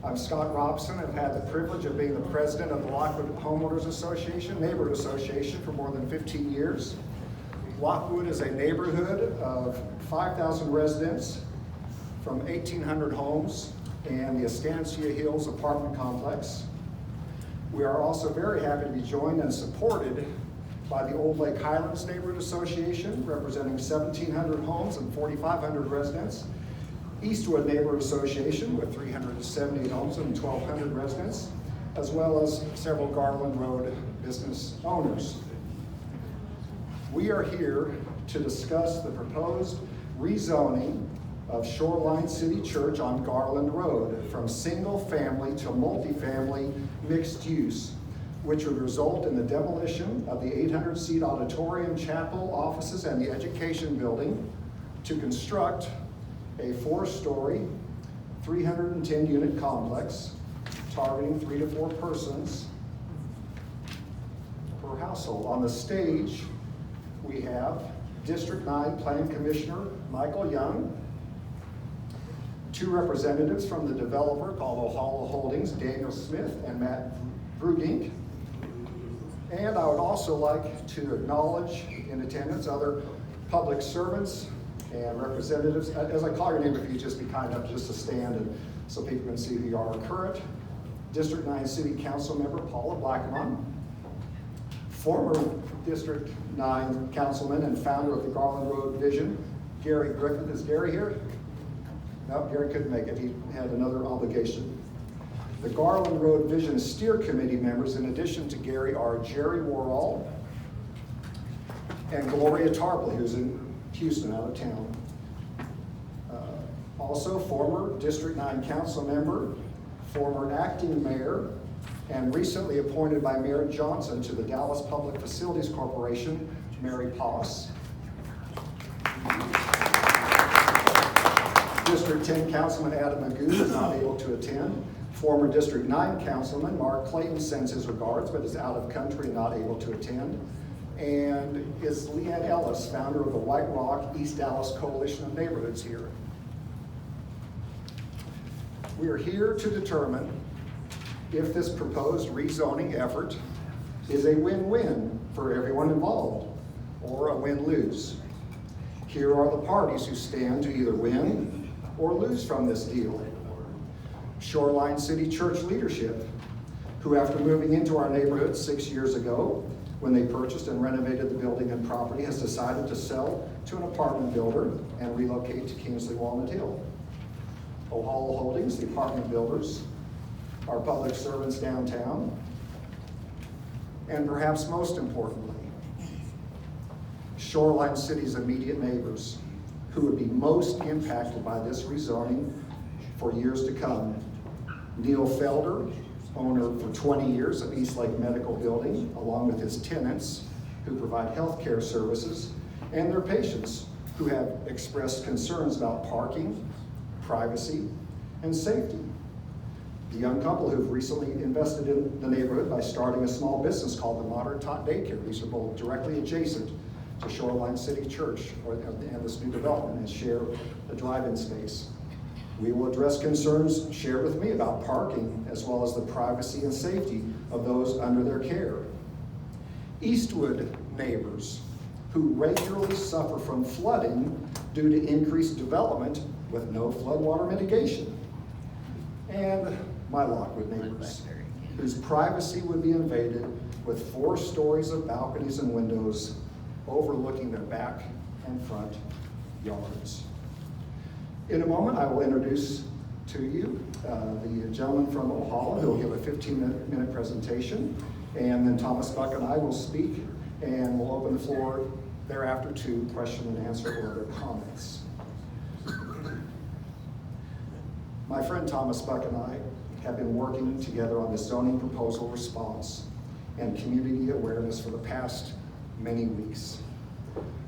I'm Scott Robson. I've had the privilege of being the president of the Lochwood Homeowners Association, neighborhood association, for more than 15 years. Lochwood is a neighborhood of 5,000 residents from 1,800 homes and the Estancia Hills apartment complex. We are also very happy to be joined and supported by the Old Lake Highlands Neighborhood Association, representing 1,700 homes and 4,500 residents. Eastwood Neighborhood Association with 378 homes and 1,200 residents, as well as several Garland Road business owners. We are here to discuss the proposed rezoning of Shoreline City Church on Garland Road from single family to multifamily mixed use, which would result in the demolition of the 800-seat auditorium, chapel, offices, and the education building to construct a 4-story, 310-unit complex targeting 3 to 4 persons per household. On the stage, we have District 9 Plan Commissioner Michael Young, 2 representatives from the developer called Ohio Holdings, Daniel Smith and Matt Brugink. And I would also like to acknowledge in attendance other public servants and representatives. As I call your name, if you just be kind enough just to stand and so people can see who you are. Current District 9 City Council member Paula Blackmon, former District 9 Councilman and founder of the Garland Road Vision, Gary Griffith. Is Gary here? No, Gary couldn't make it. He had another obligation. The Garland Road Vision Steer Committee members, in addition to Gary, are Jerry Worrall and Gloria Tarpley, who's in Houston, out of town. Also, former District 9 Council member, former acting mayor, and recently appointed by Mayor Johnson to the Dallas Public Facilities Corporation, Mary Poss. District 10 Councilman Adam Magoo is not able to attend. Former District 9 Councilman Mark Clayton sends his regards, but is out of country and not able to attend. And is Leanne Ellis, founder of the White Rock East Dallas Coalition of Neighborhoods, here. We are here to determine if this proposed rezoning effort is a win-win for everyone involved or a win-lose. Here are the parties who stand to either win or lose from this deal. Shoreline City Church leadership, who after moving into our neighborhood 6 years ago, when they purchased and renovated the building and property, has decided to sell to an apartment builder and relocate to Kingsley Walnut Hill. Ohio Holdings, the apartment builders, our public servants downtown, and perhaps most importantly, Shoreline City's immediate neighbors, who would be most impacted by this rezoning for years to come. Neil Felder, owner for 20 years of East Lake Medical Building, along with his tenants who provide health care services, and their patients who have expressed concerns about parking, privacy, and safety. The young couple who've recently invested in the neighborhood by starting a small business called the Modern Tot Daycare. These are both directly adjacent to Shoreline City Church and this new development, and share a drive-in space. We will address concerns shared with me about parking, as well as the privacy and safety of those under their care. Eastwood neighbors, who regularly suffer from flooding due to increased development with no floodwater mitigation. And my Lochwood neighbors, whose privacy would be invaded with 4 stories of balconies and windows overlooking their back and front yards. In a moment, I will introduce to you the gentleman from Ohio who will give a 15-minute presentation, and then Thomas Buck and I will speak, and we'll open the floor thereafter to question and answer or other comments. My friend Thomas Buck and I have been working together on this zoning proposal response and community awareness for the past many weeks.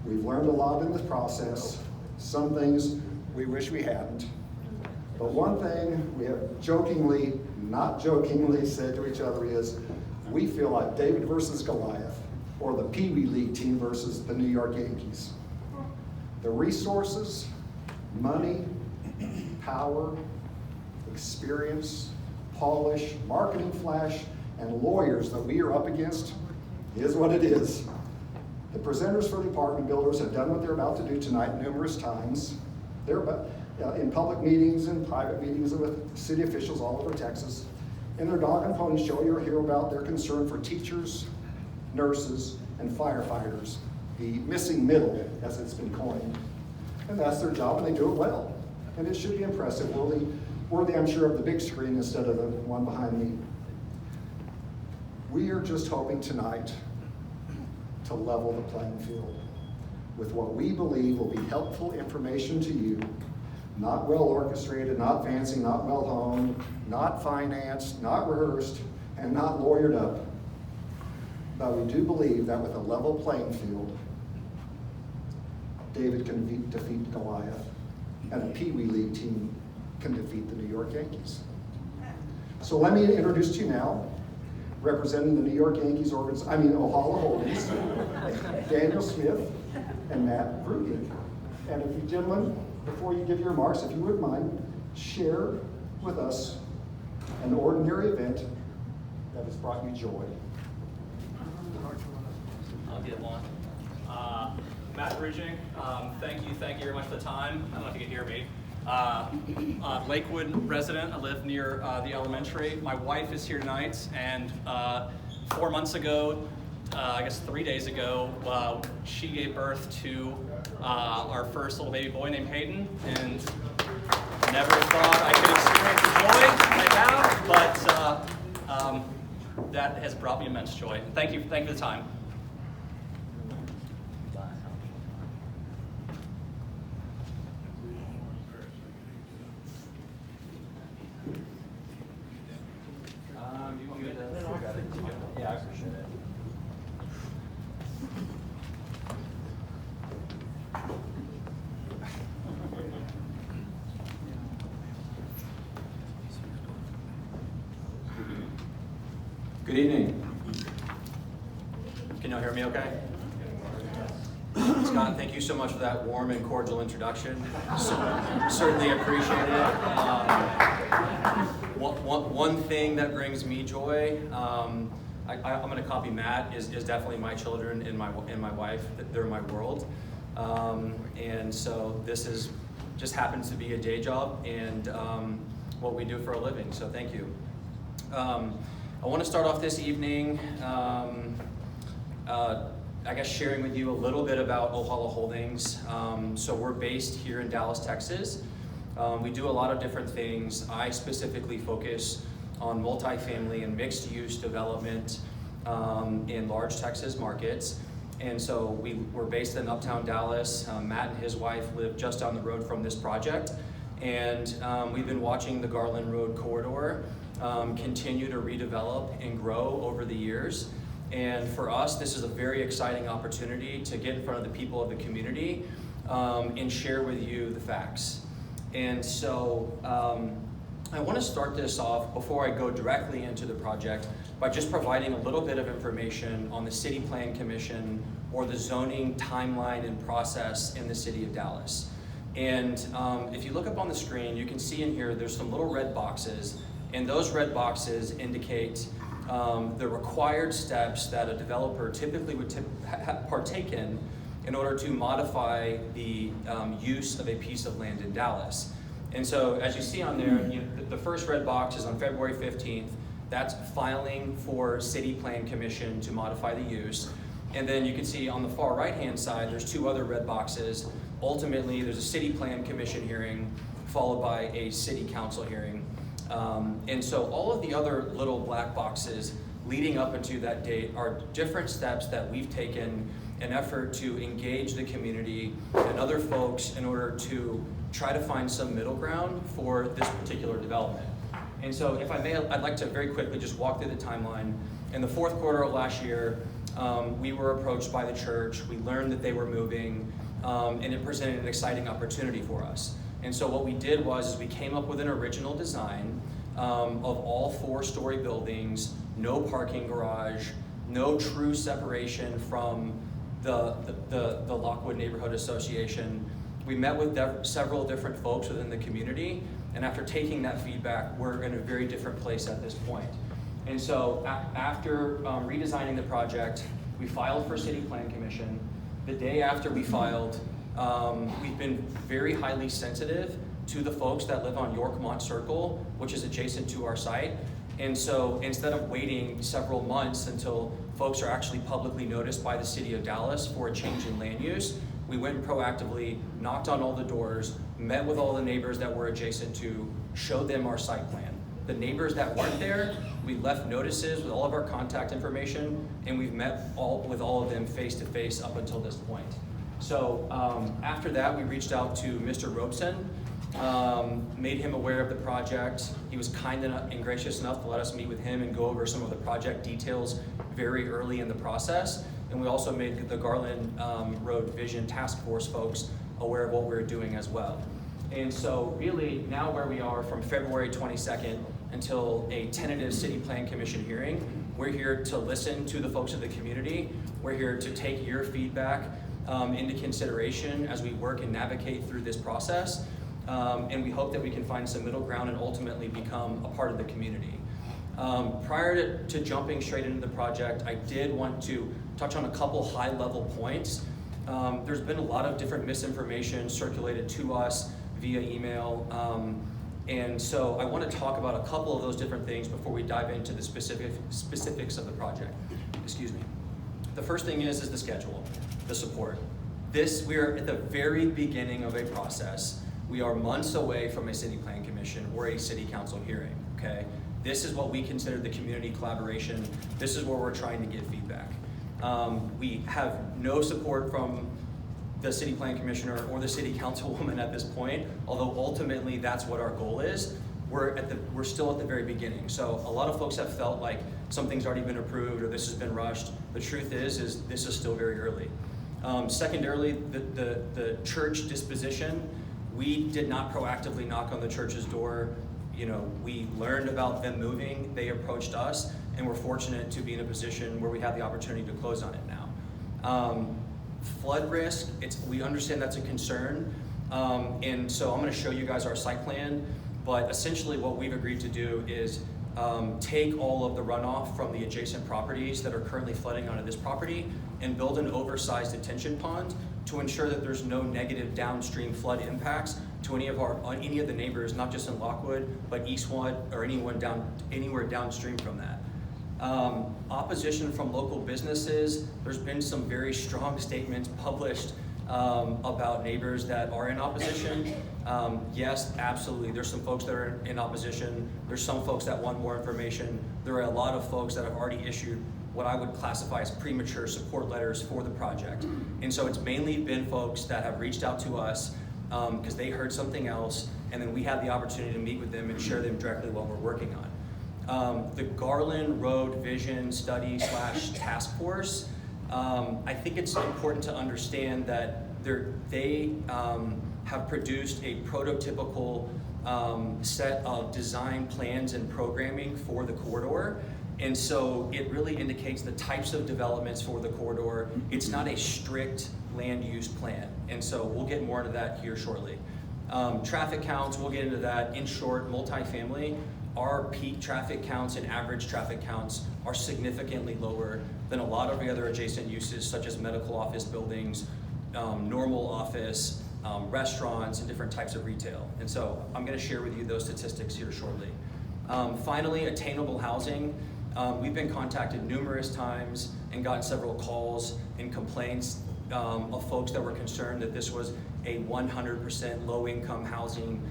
We've learned a lot in this process. Some things we wish we hadn't. But one thing we have jokingly, not jokingly said to each other is, we feel like David versus Goliath, or the Pee Wee League team versus the New York Yankees. The resources, money, power, experience, polish, marketing flash, and lawyers that we are up against is what it is. The presenters for the apartment builders have done what they're about to do tonight numerous times. They're in public meetings and private meetings with city officials all over Texas. In their dog and pony show, you'll hear about their concern for teachers, nurses, and firefighters, the missing middle, as it's been coined. And that's their job, and they do it well. And it should be impressive, worthy, I'm sure, of the big screen instead of the one behind me. We are just hoping tonight to level the playing field with what we believe will be helpful information to you, not well orchestrated, not fancy, not well honed, not financed, not rehearsed, and not lawyered up. But we do believe that with a level playing field, David can defeat Goliath, and a Pee Wee League team can defeat the New York Yankees. So let me introduce to you now, representing the New York Yankees Ohala Holdings, Daniel Smith and Matt Brugge. And if you gentlemen, before you give your remarks, if you wouldn't mind, share with us an ordinary event that has brought you joy. I'll get one. Matt Brugge, thank you very much for the time. I don't know if you can hear me. Lakewood resident. I live near the elementary. My wife is here tonight, and 4 months ago, I guess 3 days ago, she gave birth to our first little baby boy named Hayden, and never thought I could experience the joy I have, but that has brought me immense joy. Thank you for the time. Yeah, I appreciate it. Good evening. Can y'all hear me okay? Scott, thank you so much for that warm and cordial introduction. Certainly appreciate it. One thing that brings me joy, I'm going to copy Matt, is definitely my children and my wife. They're my world. And so this just happens to be a day job and what we do for a living. So thank you. I want to start off this evening, I guess sharing with you a little bit about Ohala Holdings. So we're based here in Dallas, Texas. We do a lot of different things. I specifically focus on multifamily and mixed-use development in large Texas markets. And so we're based in Uptown Dallas. Matt and his wife live just down the road from this project. And we've been watching the Garland Road corridor continue to redevelop and grow over the years. And for us, this is a very exciting opportunity to get in front of the people of the community and share with you the facts. And so I want to start this off before I go directly into the project by just providing a little bit of information on the City Plan Commission or the zoning timeline and process in the city of Dallas. And if you look up on the screen, you can see in here there's some little red boxes, and those red boxes indicate the required steps that a developer typically would partake in order to modify the use of a piece of land in Dallas. And so as you see on there, the first red box is on February 15th. That's filing for City Plan Commission to modify the use. And then you can see on the far right-hand side, there's two other red boxes. Ultimately, there's a City Plan Commission hearing followed by a City Council hearing. And so all of the other little black boxes leading up into that date are different steps that we've taken in effort to engage the community and other folks in order to try to find some middle ground for this particular development. And so if I may, I'd like to very quickly just walk through the timeline. In the fourth quarter of last year, we were approached by the church. We learned that they were moving, and it presented an exciting opportunity for us. And so what we did was we came up with an original design of all 4-story buildings, no parking garage, no true separation from the Lochwood Neighborhood Association. We met with several different folks within the community, And after taking that feedback, we're in a very different place at this point. And so after redesigning the project, we filed for City Plan Commission. The day after we filed, we've been very highly sensitive to the folks that live on Yorkmont Circle, which is adjacent to our site. And so instead of waiting several months until folks are actually publicly noticed by the city of Dallas for a change in land use, we went and proactively knocked on all the doors, met with all the neighbors that we're adjacent to, showed them our site plan. The neighbors that weren't there, we left notices with all of our contact information, and we've met with all of them face to face up until this point. So after that, we reached out to Mr. Robeson, made him aware of the project. He was kind enough and gracious enough to let us meet with him and go over some of the project details very early in the process. And we also made the Garland Road Vision Task Force folks aware of what we were doing as well. And so really now where we are from February 22nd until a tentative City Plan Commission hearing, we're here to listen to the folks of the community. We're here to take your feedback into consideration as we work and navigate through this process. And we hope that we can find some middle ground and ultimately become a part of the community. Prior to jumping straight into the project, I did want to touch on a couple high-level points. There's been a lot of different misinformation circulated to us via email, and so I want to talk about a couple of those different things before we dive into the specifics of the project. Excuse me. The first thing is the schedule, the support. We are at the very beginning of a process. We are months away from a City Plan Commission or a City Council hearing, okay? This is what we consider the community collaboration. This is where we're trying to get feedback. We have no support from the City Plan Commissioner or the City Councilwoman at this point, although ultimately that's what our goal is. We're still at the very beginning. So a lot of folks have felt like something's already been approved or this has been rushed. The truth is this is still very early. Secondarily, the church disposition, we did not proactively knock on the church's door. You know, we learned about them moving, they approached us, and we're fortunate to be in a position where we have the opportunity to close on it now. Flood risk, we understand that's a concern, and so I'm going to show you guys our site plan, but essentially what we've agreed to do is take all of the runoff from the adjacent properties that are currently flooding onto this property and build an oversized detention pond to ensure that there's no negative downstream flood impacts to any of the neighbors, not just in Lochwood, but Eastwood or anywhere downstream from that. Opposition from local businesses. There's been some very strong statements published about neighbors that are in opposition. Yes, absolutely. There's some folks that are in opposition. There's some folks that want more information. There are a lot of folks that have already issued what I would classify as premature support letters for the project. And so it's mainly been folks that have reached out to us because they heard something else, and then we had the opportunity to meet with them and share them directly what we're working on. The Garland Road Vision Study / Task Force, I think it's important to understand that they have produced a prototypical set of design plans and programming for the corridor. And so it really indicates the types of developments for the corridor. It's not a strict land use plan. And so we'll get more into that here shortly. Traffic counts, we'll get into that. In short, multifamily, our peak traffic counts and average traffic counts are significantly lower than a lot of the other adjacent uses, such as medical office buildings, normal office, restaurants, and different types of retail. And so I'm going to share with you those statistics here shortly. Finally, attainable housing. We've been contacted numerous times and gotten several calls and complaints of folks that were concerned that this was a 100% low-income housing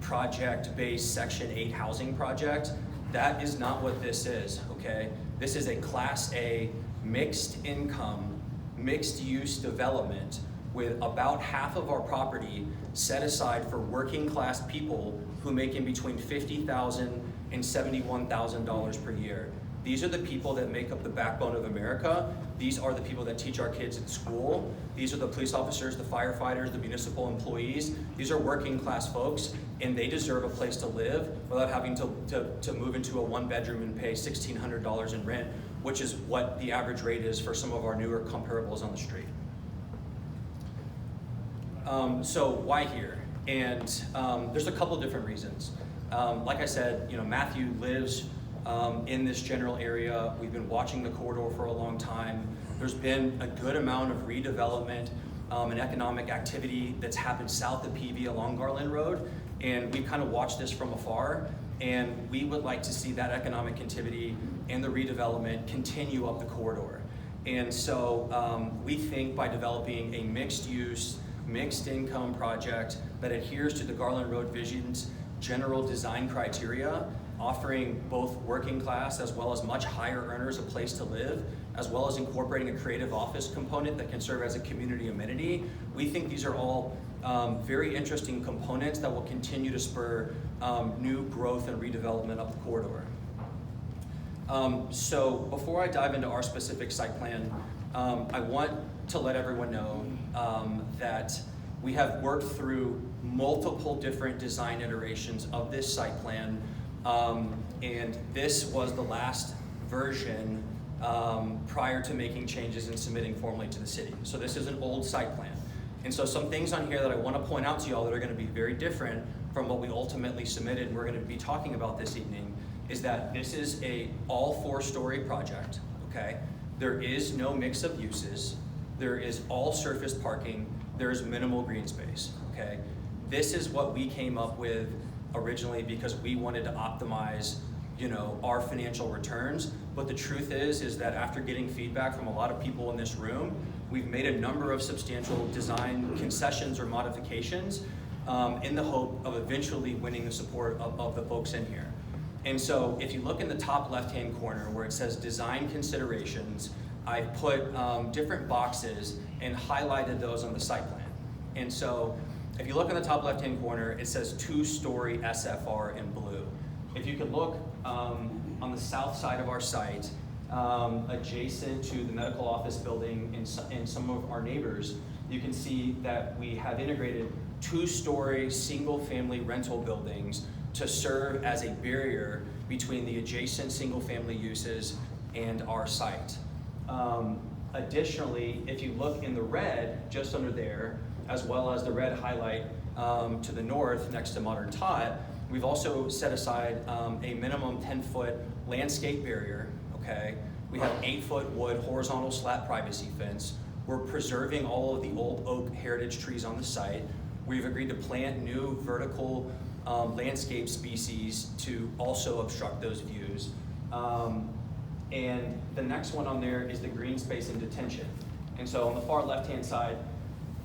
project-based Section 8 housing project. That is not what this is, okay? This is a Class A mixed income, mixed use development with about half of our property set aside for working class people who make in between $50,000 and $71,000 per year. These are the people that make up the backbone of America. These are the people that teach our kids at school. These are the police officers, the firefighters, the municipal employees. These are working class folks, and they deserve a place to live without having to move into a one bedroom and pay $1,600 in rent, which is what the average rate is for some of our newer comparables on the street. So why here? And there's a couple different reasons. Like I said, Matthew lives in this general area. We've been watching the corridor for a long time. There's been a good amount of redevelopment and economic activity that's happened south of PV along Garland Road, and we've kind of watched this from afar, and we would like to see that economic activity and the redevelopment continue up the corridor. And so we think by developing a mixed-use, mixed-income project that adheres to the Garland Road Vision's general design criteria, offering both working class as well as much higher earners a place to live, as well as incorporating a creative office component that can serve as a community amenity. We think these are all very interesting components that will continue to spur new growth and redevelopment up the corridor. So before I dive into our specific site plan, I want to let everyone know that we have worked through multiple different design iterations of this site plan, and this was the last version prior to making changes and submitting formally to the city. So this is an old site plan. And so some things on here that I want to point out to y'all that are going to be very different from what we ultimately submitted and we're going to be talking about this evening is that this is a all 4-story project, okay? There is no mix of uses. There is all surface parking. There is minimal green space, okay? This is what we came up with originally because we wanted to optimize our financial returns. But the truth is that after getting feedback from a lot of people in this room, we've made a number of substantial design concessions or modifications in the hope of eventually winning the support of the folks in here. And so if you look in the top left-hand corner where it says design considerations, I put different boxes and highlighted those on the site plan. And so if you look in the top left-hand corner, it says 2-story SFR in blue. If you could look on the south side of our site, adjacent to the medical office building and some of our neighbors, you can see that we have integrated 2-story single-family rental buildings to serve as a barrier between the adjacent single-family uses and our site. Additionally, if you look in the red, just under there, as well as the red highlight to the north next to Modern Tot, we've also set aside a minimum 10-foot landscape barrier, okay? We have 8-foot wood horizontal slat privacy fence. We're preserving all of the old oak heritage trees on the site. We've agreed to plant new vertical landscape species to also obstruct those views. And the next one on there is the green space and detention. And so on the far left-hand side,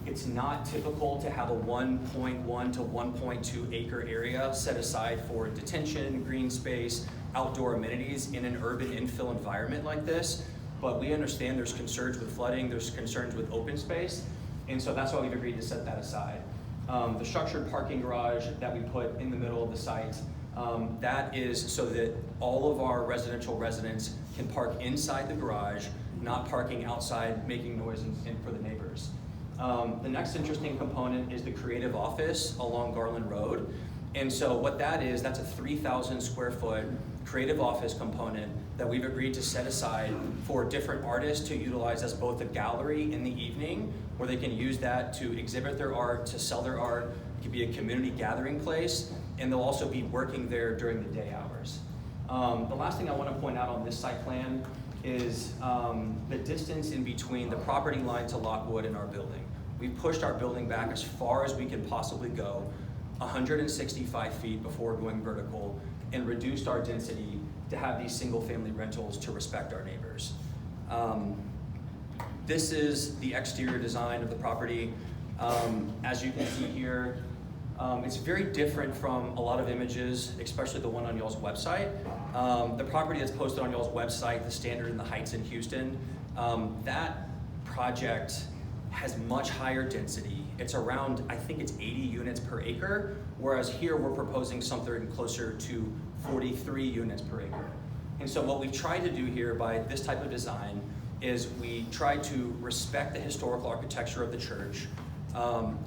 it's not typical to have a 1.1 to 1.2 acre area set aside for detention, green space, outdoor amenities in an urban infill environment like this. But we understand there's concerns with flooding, there's concerns with open space, and so that's why we've agreed to set that aside. The structured parking garage that we put in the middle of the site, that is so that all of our residential residents can park inside the garage, not parking outside, making noise and for the neighbors. The next interesting component is the creative office along Garland Road. And so what that is, that's a 3,000 square foot creative office component that we've agreed to set aside for different artists to utilize as both a gallery in the evening, where they can use that to exhibit their art, to sell their art. It could be a community gathering place, and they'll also be working there during the day hours. The last thing I want to point out on this site plan is the distance in between the property line to Lochwood and our building. We've pushed our building back as far as we can possibly go, 165 feet before going vertical, and reduced our density to have these single-family rentals to respect our neighbors. This is the exterior design of the property. As you can see here, it's very different from a lot of images, especially the one on y'all's website. The property that's posted on y'all's website, the Standard in the Heights in Houston, that project has much higher density. It's around, I think it's 80 units per acre, whereas here we're proposing something closer to 43 units per acre. And so what we've tried to do here by this type of design is we try to respect the historical architecture of the church,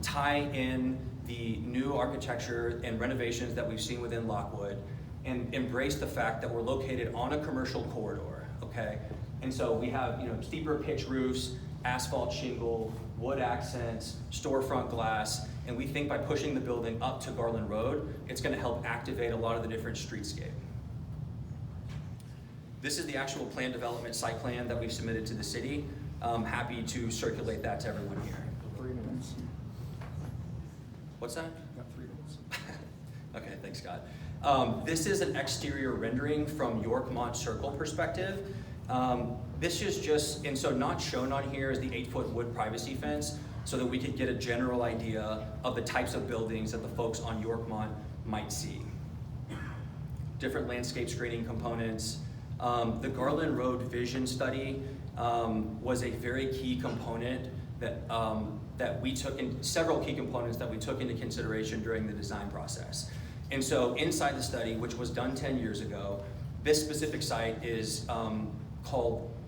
tie in the new architecture and renovations that we've seen within Lochwood, and embrace the fact that we're located on a commercial corridor, okay? And so we have steeper pitch roofs, asphalt shingle, wood accents, storefront glass, and we think by pushing the building up to Garland Road, it's gonna help activate a lot of the different streetscape. This is the actual plan development site plan that we've submitted to the city. I'm happy to circulate that to everyone here. 3 minutes. What's that? Got 3 minutes. Okay, thanks, Scott. This is an exterior rendering from Yorkmont Circle perspective. This is just, and so not shown on here is the 8-foot wood privacy fence so that we could get a general idea of the types of buildings that the folks on Yorkmont might see. Different landscape screening components. The Garland Road vision study was a very key component that we took in, several key components that we took into consideration during the design process. And so inside the study, which was done 10 years ago, this specific site is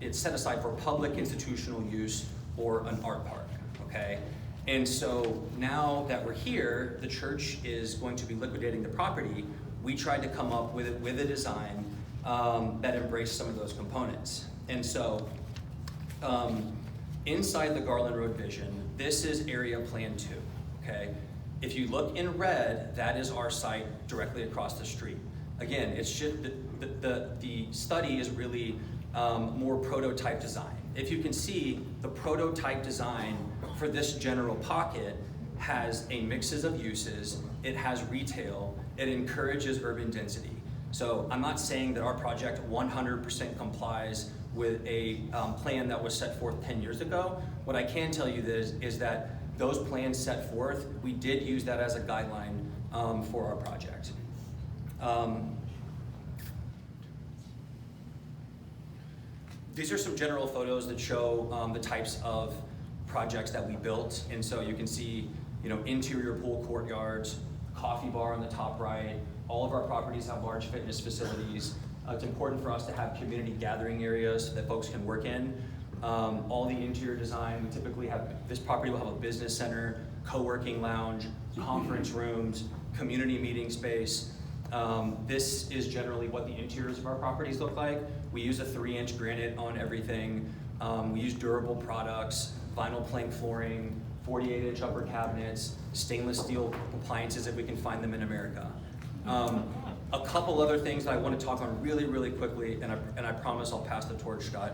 it's set aside for public institutional use or an art park, okay? And so now that we're here, the church is going to be liquidating the property. We tried to come up with a design that embraced some of those components. And so inside the Garland Road vision, this is area plan 2, okay? If you look in red, that is our site directly across the street. Again, it's just the study is really more prototype design. If you can see, the prototype design for this general pocket has a mixes of uses, it has retail, it encourages urban density. So I'm not saying that our project 100% complies with a plan that was set forth 10 years ago. What I can tell you is that those plans set forth, we did use that as a guideline for our project. These are some general photos that show the types of projects that we built. And so you can see, interior pool courtyards, coffee bar on the top right. All of our properties have large fitness facilities. It's important for us to have community gathering areas that folks can work in. All the interior design, we typically have, this property will have a business center, co-working lounge, conference rooms, community meeting space. This is generally what the interiors of our properties look like. We use a 3-inch granite on everything. We use durable products, vinyl plank flooring, 48-inch upper cabinets, stainless steel appliances if we can find them in America. A couple other things that I want to talk on really, really quickly, and I promise I'll pass the torch, Scott.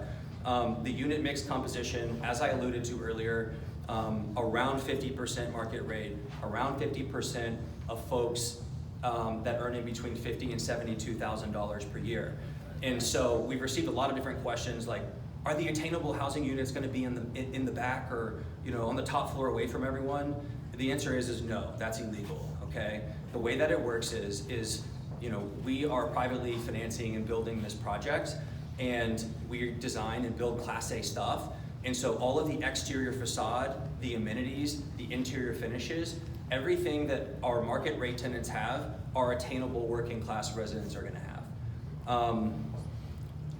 The unit mix composition, as I alluded to earlier, around 50% market rate, around 50% of folks that earn in between $50,000 and $72,000 per year. And so we've received a lot of different questions like, are the attainable housing units going to be in the back or on the top floor away from everyone? The answer is no, that's illegal, okay? The way that it works is we are privately financing and building this project, and we design and build Class A stuff. And so all of the exterior facade, the amenities, the interior finishes, everything that our market rate tenants have, our attainable working class residents are gonna have.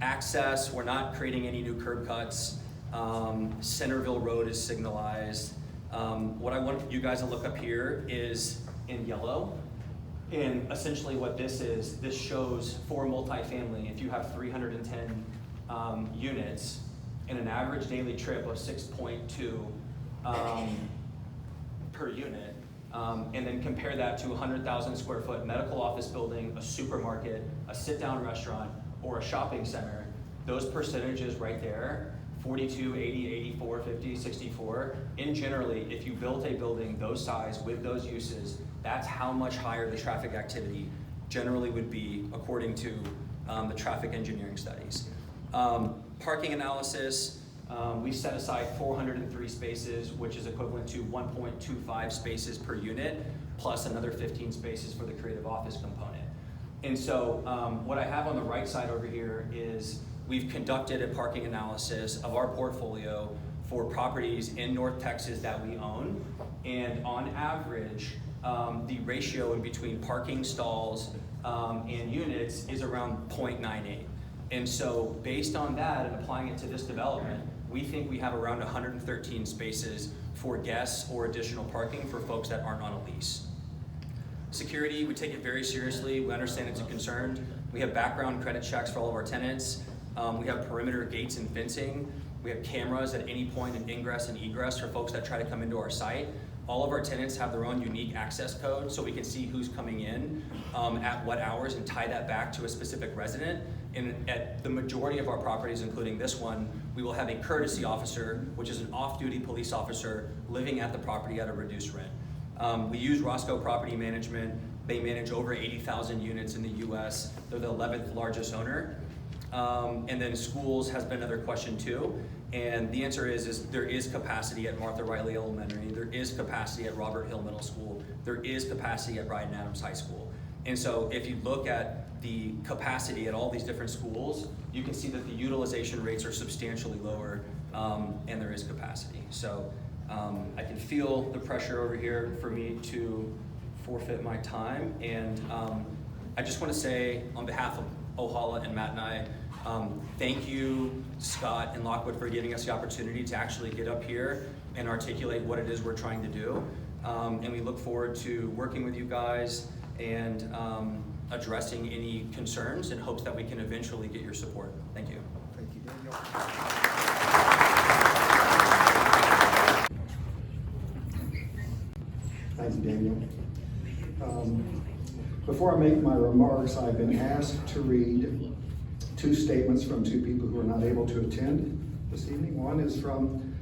Access, we're not creating any new curb cuts. Centerville Road is signalized. What I want you guys to look up here is in yellow. And essentially what this is, this shows for multifamily, if you have 310 units and an average daily trip of 6.2 per unit, and then compare that to a 100,000 square foot medical office building, a supermarket, a sit-down restaurant, or a shopping center, those percentages right there, 42, 80, 84, 50, 64, in generally, if you built a building those size with those uses, that's how much higher the traffic activity generally would be according to the traffic engineering studies. Parking analysis, we set aside 403 spaces, which is equivalent to 1.25 spaces per unit, plus another 15 spaces for the creative office component. And so what I have on the right side over here is we've conducted a parking analysis of our portfolio for properties in North Texas that we own. And on average, the ratio in between parking stalls and units is around 0.98. And so based on that and applying it to this development, we think we have around 113 spaces for guests or additional parking for folks that aren't on a lease. Security, we take it very seriously. We understand it's a concern. We have background credit checks for all of our tenants. We have perimeter gates and fencing. We have cameras at any point in ingress and egress for folks that try to come into our site. All of our tenants have their own unique access code, so we can see who's coming in at what hours and tie that back to a specific resident. And at the majority of our properties, including this one, we will have a courtesy officer, which is an off-duty police officer living at the property at a reduced rent. We use Roscoe Property Management. They manage over 80,000 units in the US. They're the 11th largest owner. And then schools has been another question too. And the answer is there is capacity at Martha Riley Elementary, there is capacity at Robert Hill Middle School, there is capacity at Bryan Adams High School. And so if you look at the capacity at all these different schools, you can see that the utilization rates are substantially lower, and there is capacity. So I can feel the pressure over here for me to forfeit my time. And I just want to say on behalf of Ohala and Matt and I, thank you, Scott and Lochwood, for giving us the opportunity to actually get up here and articulate what it is we're trying to do. And we look forward to working with you guys and addressing any concerns in hopes that we can eventually get your support. Thank you. Thank you, Daniel. Thank you, Daniel. Before I make my remarks, I've been asked to read two statements from two people who are not able to attend this evening. One is from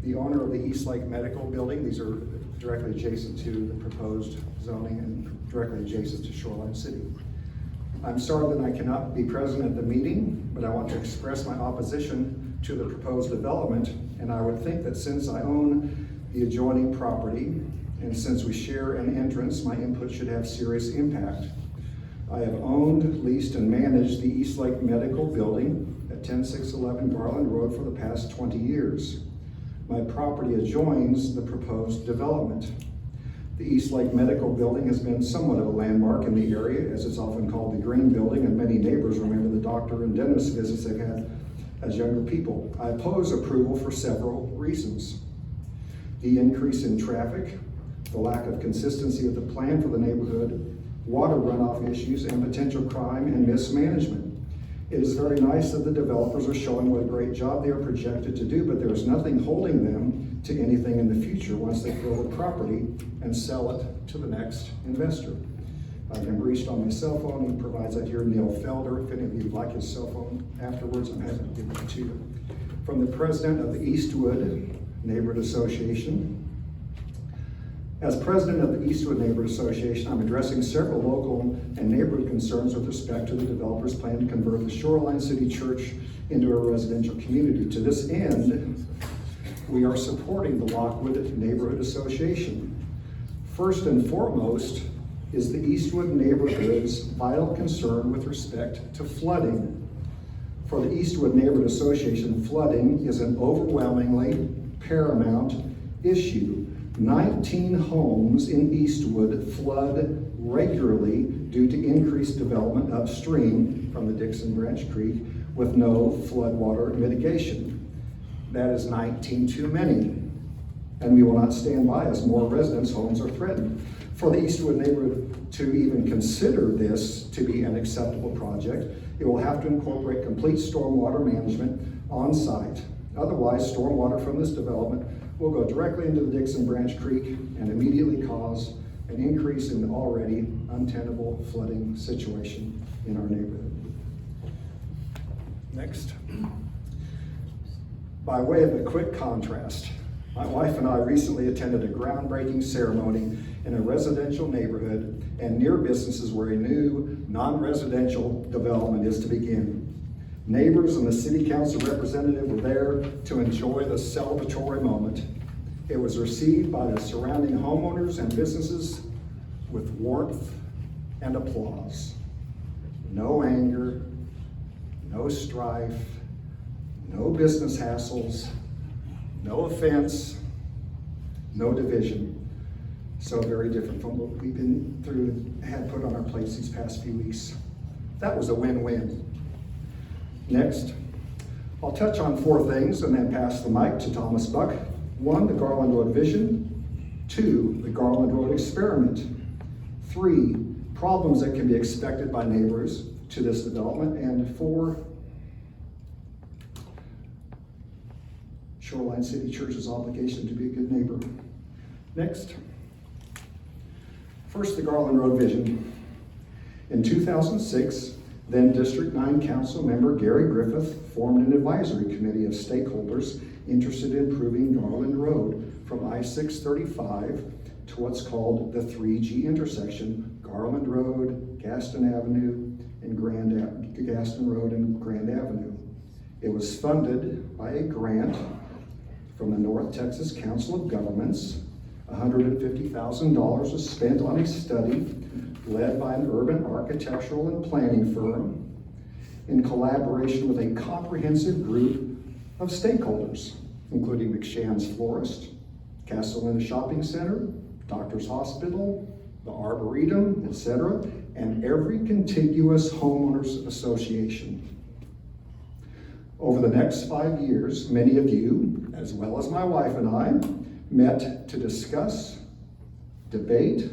the owner of the East Lake Medical Building. These are directly adjacent to the proposed zoning and directly adjacent to Shoreline City. I'm sorry that I cannot be present at the meeting, but I want to express my opposition to the proposed development, and I would think that since I own the adjoining property and since we share an entrance, my input should have serious impact. I have owned, leased, and managed the East Lake Medical Building at 10611 Garland Road for the past 20 years. My property adjoins the proposed development. The East Lake Medical Building has been somewhat of a landmark in the area, as it's often called the Green Building, and many neighbors remember the doctor and dentist visits they've had as younger people. I oppose approval for several reasons. The increase in traffic, the lack of consistency of the plan for the neighborhood, water runoff issues, and potential crime and mismanagement. It is very nice that the developers are showing what a great job they are projected to do, but there is nothing holding them to anything in the future once they fill the property and sell it to the next investor. I've been reached on my cell phone. He provides that here, Neil Felder. If any of you would like his cell phone afterwards, I'm happy to give it to you. From the president of the Eastwood Neighborhood Association. As president of the Eastwood Neighborhood Association, I'm addressing several local and neighborhood concerns with respect to the developer's plan to convert the Shoreline City Church into a residential community. To this end, we are supporting the Lochwood Neighborhood Association. First and foremost is the Eastwood neighborhood's vital concern with respect to flooding. For the Eastwood Neighborhood Association, flooding is an overwhelmingly paramount issue. 19 homes in Eastwood flood regularly due to increased development upstream from the Dixon Branch Creek with no floodwater mitigation. That is 19 too many, and we will not stand by as more residents' homes are threatened. For the Eastwood neighborhood to even consider this to be an acceptable project, it will have to incorporate complete stormwater management on site. Otherwise, stormwater from this development will go directly into the Dixon Branch Creek and immediately cause an increase in the already untenable flooding situation in our neighborhood. Next. By way of a quick contrast, my wife and I recently attended a groundbreaking ceremony in a residential neighborhood and near businesses where a new non-residential development is to begin. Neighbors and the city council representative were there to enjoy the celebratory moment. It was received by the surrounding homeowners and businesses with warmth and applause. No anger, no strife, no business hassles, no offense, no division. So very different from what we've been through, had put on our plates these past few weeks. That was a win-win. Next, I'll touch on 4 things and then pass the mic to Thomas Buck. 1, the Garland Road vision. 2, the Garland Road experiment. 3, problems that can be expected by neighbors to this development. And 4, Shoreline City Church's obligation to be a good neighbor. Next. First, the Garland Road vision. In 2006, then District 9 Council member Gary Griffith formed an advisory committee of stakeholders interested in improving Garland Road from I-635 to what's called the 3G intersection, Garland Road, Gaston Avenue, and Gaston Road and Grand Avenue. It was funded by a grant from the North Texas Council of Governments. $150,000 was spent on a study led by an urban architectural and planning firm in collaboration with a comprehensive group of stakeholders, including McShan's Florist, Castellina Shopping Center, Doctors Hospital, the Arboretum, etc., and every contiguous homeowners association. Over the next 5 years, many of you, as well as my wife and I, met to discuss, debate,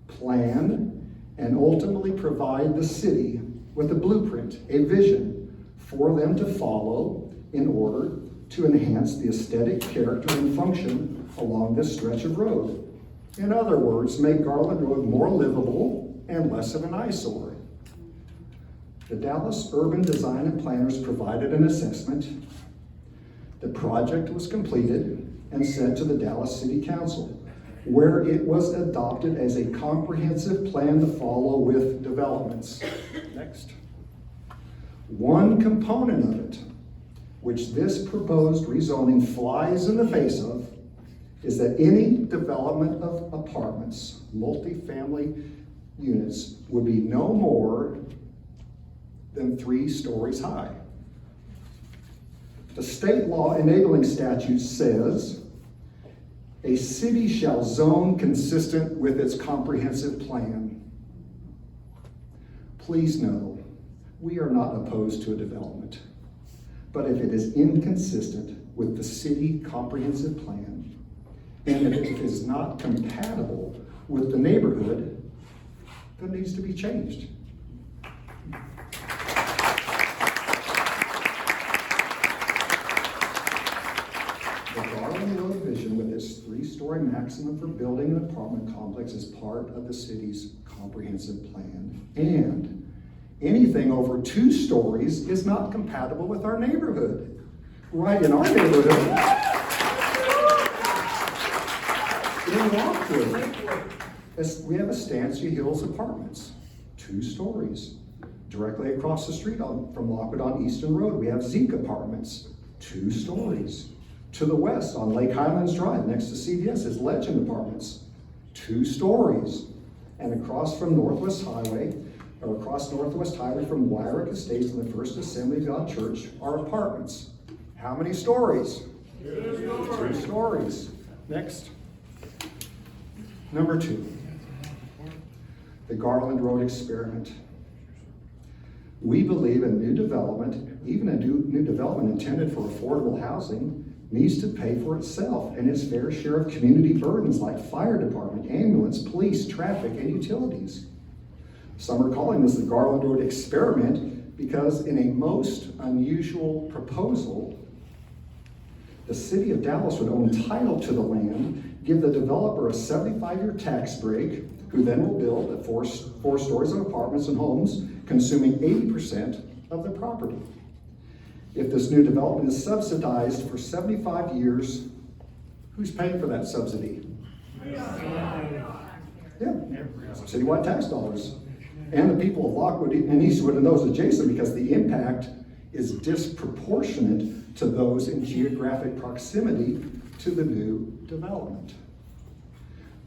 plan, and ultimately provide the city with a blueprint, a vision for them to follow in order to enhance the aesthetic character and function along this stretch of road. In other words, make Garland Road more livable and less of an eyesore. The Dallas Urban Design and Planners provided an assessment. The project was completed and sent to the Dallas City Council, where it was adopted as a comprehensive plan to follow with developments. Next. One component of it, which this proposed rezoning flies in the face of, is that any development of apartments, multifamily units, would be no more than 3 stories high. The state law enabling statute says a city shall zone consistent with its comprehensive plan. Please know, we are not opposed to a development, but if it is inconsistent with the city comprehensive plan, and if it is not compatible with the neighborhood, that needs to be changed. The Garland Road vision with its 3-story maximum for building an apartment complex is part of the city's comprehensive plan. And anything over 2 stories is not compatible with our neighborhood. Right in our neighborhood. In Lochwood, we have Estancia Hills Apartments, 2 stories. Directly across the street from Lochwood on Easton Road, we have Zeke Apartments, 2 stories. To the west on Lake Highlands Drive, next to CVS, is Legend Apartments, 2 stories. And across from Northwest Highway from Wyrick Estates and the First Assembly of God Church are apartments. How many stories? 2 stories. Next. Number 2, the Garland Road experiment. We believe a new development, even a new development intended for affordable housing, needs to pay for itself and its fair share of community burdens like fire department, ambulance, police, traffic, and utilities. Some are calling this the Garland Road experiment because in a most unusual proposal, the city of Dallas would own title to the land, give the developer a 75-year tax break, who then will build 4 stories of apartments and homes, consuming 80% of the property. If this new development is subsidized for 75 years, who's paying for that subsidy? Yeah, citywide tax dollars. And the people of Lochwood and Eastwood and those adjacent, because the impact is disproportionate to those in geographic proximity to the new development.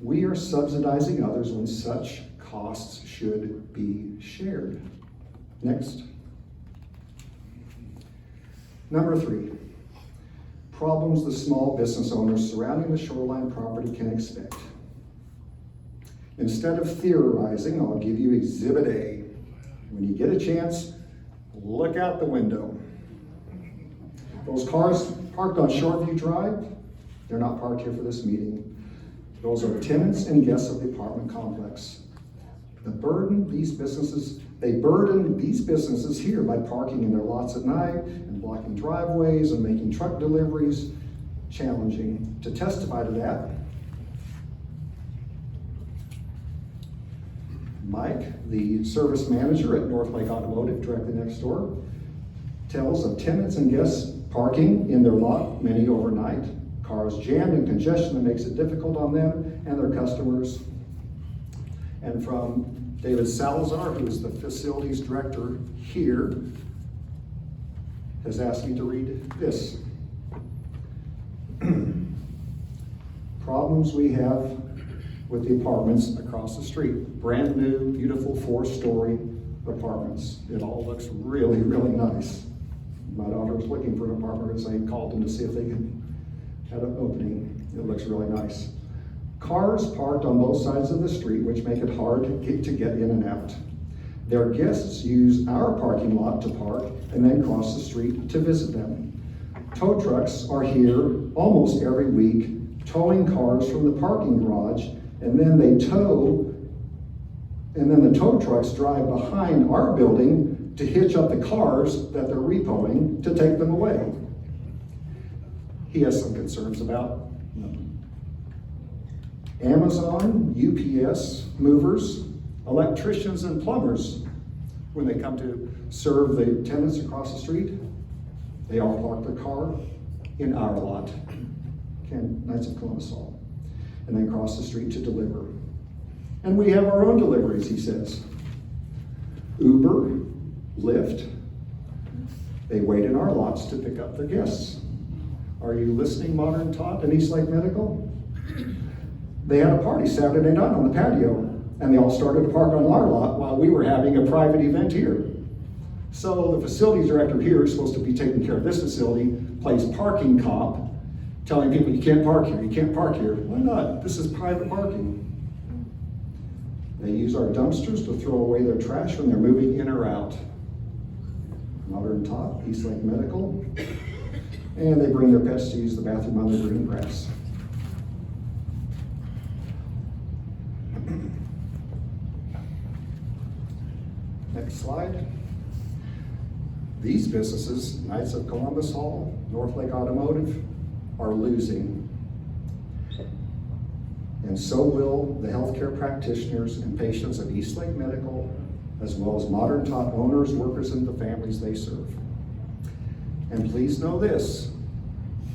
We are subsidizing others when such costs should be shared. Next. Number 3, problems the small business owners surrounding the Shoreline property can expect. Instead of theorizing, I'll give you Exhibit A. When you get a chance, look out the window. Those cars parked on Shoreview Drive, they're not parked here for this meeting. Those are tenants and guests of the apartment complex. The burden these businesses They burden these businesses here by parking in their lots at night and blocking driveways and making truck deliveries challenging. To testify to that, Mike, the service manager at North Lake Automotive, directly next door, tells of tenants and guests parking in their lot, many overnight, cars jammed and congestion that makes it difficult on them and their customers. And from David Salazar, who is the facilities director here, has asked me to read this. Problems we have with the apartments across the street. Brand new, beautiful 4-story apartments. It all looks really, really nice. My daughter was looking for an apartment, so I called them to see if they had an opening. It looks really nice. Cars parked on both sides of the street, which make it hard to get in and out. Their guests use our parking lot to park and then cross the street to visit them. Tow trucks are here almost every week, towing cars from the parking garage, and then the tow trucks drive behind our building to hitch up the cars that they're repoing to take them away. He has some concerns about Amazon, UPS, movers, electricians, and plumbers. When they come to serve the tenants across the street, they all park their car in our lot, Knights of Columbus Hall, and then cross the street to deliver. And we have our own deliveries, he says. Uber, Lyft, they wait in our lots to pick up their guests. Are you listening, Modern Tot and East Lake Medical? They had a party Saturday night on the patio, and they all started to park on our lot while we were having a private event here. So the facilities director here is supposed to be taking care of this facility, plays parking cop, telling people you can't park here, you can't park here. Why not? This is private parking. They use our dumpsters to throw away their trash when they're moving in or out. Modern Tot, East Lake Medical, and they bring their pets to use the bathroom on the green grass. Next slide. These businesses, Knights of Columbus Hall, North Lake Automotive, are losing. And so will the healthcare practitioners and patients of East Lake Medical, as well as Modern Tot owners, workers, and the families they serve. And please know this,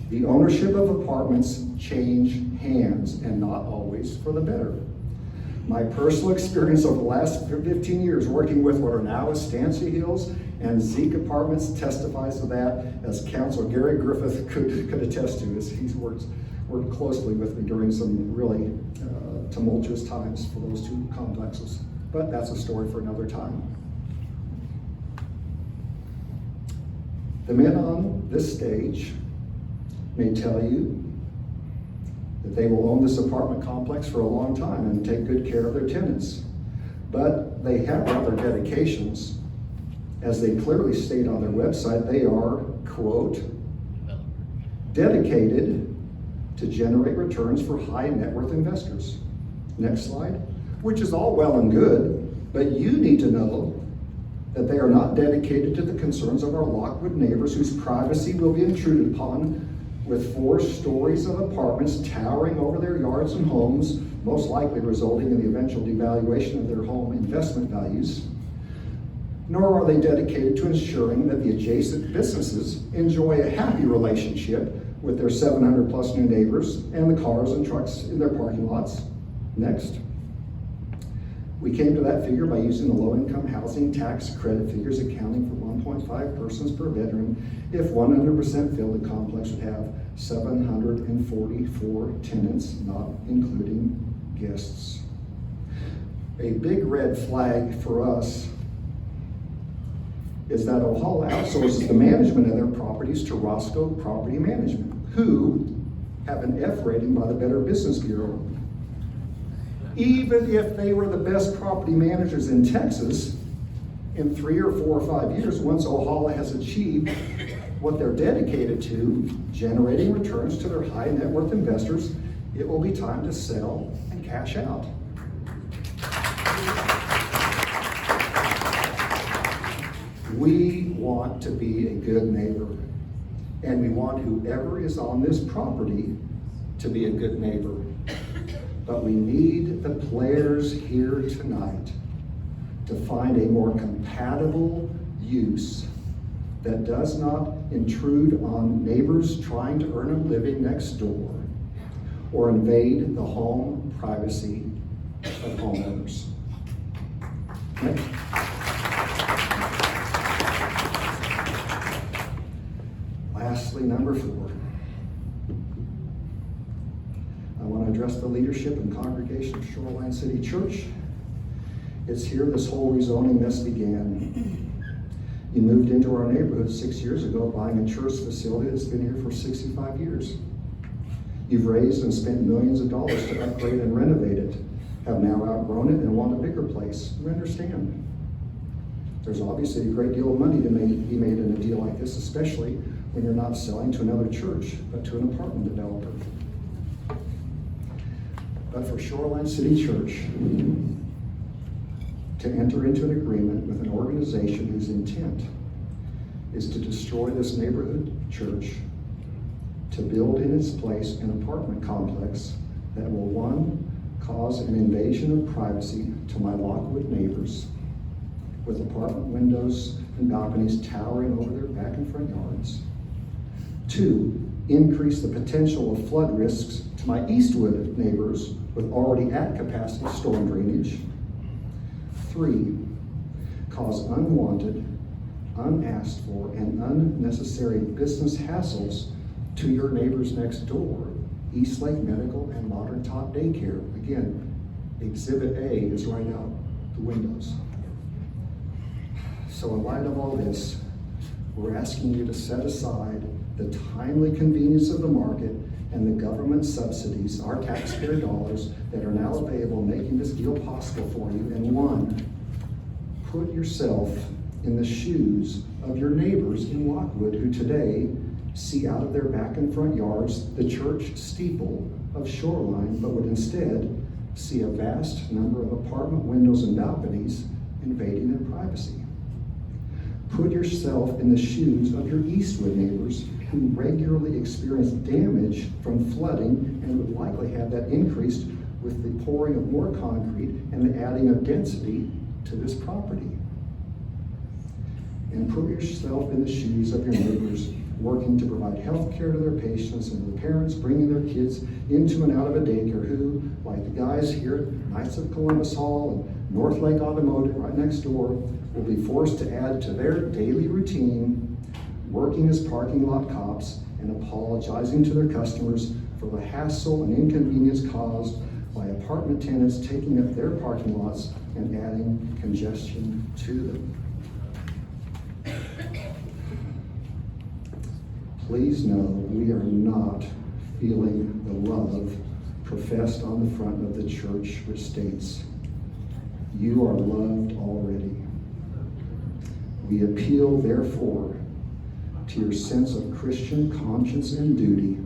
the ownership of apartments change hands, and not always for the better. My personal experience over the last 15 years working with what are now Estancia Hills and Zeke Apartments testifies to that, as Councilor Gary Griffith could attest to, as he's worked closely with me during some really tumultuous times for those two complexes. But that's a story for another time. The men on this stage may tell you that they will own this apartment complex for a long time and take good care of their tenants. But they have other dedications. As they clearly state on their website, they are, quote, dedicated to generate returns for high net worth investors. Next slide. Which is all well and good, but you need to know that they are not dedicated to the concerns of our Lochwood neighbors, whose privacy will be intruded upon with 4 stories of apartments towering over their yards and homes, most likely resulting in the eventual devaluation of their home investment values. Nor are they dedicated to ensuring that the adjacent businesses enjoy a happy relationship with their 700 plus new neighbors and the cars and trucks in their parking lots. Next. We came to that figure by using the low-income housing tax credit figures, accounting for 1.5 persons per bedroom. If 100% filled, the complex would have 744 tenants, not including guests. A big red flag for us is that Ohala outsources the management of their properties to Roscoe Property Management, who have an F rating by the Better Business Bureau. Even if they were the best property managers in Texas, in 3 or 4 or 5 years, once Ohala has achieved what they're dedicated to, generating returns to their high net worth investors, it will be time to sell and cash out. We want to be a good neighbor, and we want whoever is on this property to be a good neighbor. But we need the players here tonight to find a more compatible use that does not intrude on neighbors trying to earn a living next door or invade the home privacy of homeowners. Next. Lastly, number 4. I want to address the leadership and congregation of Shoreline City Church. It's here this whole rezoning mess began. You moved into our neighborhood 6 years ago buying a church facility that's been here for 65 years. You've raised and spent millions of dollars to upgrade and renovate it, have now outgrown it and want a bigger place. We understand. There's obviously a great deal of money to be made in a deal like this, especially when you're not selling to another church, but to an apartment developer. But for Shoreline City Church to enter into an agreement with an organization whose intent is to destroy this neighborhood church, to build in its place an apartment complex that will, 1, cause an invasion of privacy to my Lochwood neighbors, with apartment windows and balconies towering over their back and front yards. 2, increase the potential of flood risks to my Eastwood neighbors with already at capacity storm drainage. 3, cause unwanted, unasked for, and unnecessary business hassles to your neighbors next door, Eastlake Medical and Modern Top Daycare. Again, Exhibit A is right out the windows. So in light of all this, we're asking you to set aside the timely convenience of the market and the government subsidies, our taxpayer dollars, that are now available, making this deal possible for you. And 1, put yourself in the shoes of your neighbors in Lochwood who today see out of their back and front yards the church steeple of Shoreline, but would instead see a vast number of apartment windows and balconies invading their privacy. Put yourself in the shoes of your Eastwood neighbors who regularly experience damage from flooding and would likely have that increased with the pouring of more concrete and the adding of density to this property. And put yourself in the shoes of your neighbors working to provide health care to their patients and the parents bringing their kids into and out of a daycare who, like the guys here at Knights of Columbus Hall and North Lake Automotive right next door, will be forced to add to their daily routine, working as parking lot cops and apologizing to their customers for the hassle and inconvenience caused by apartment tenants taking up their parking lots and adding congestion to them. Please know we are not feeling the love professed on the front of the church, which states, "You are loved already." We appeal, therefore, to your sense of Christian conscience and duty.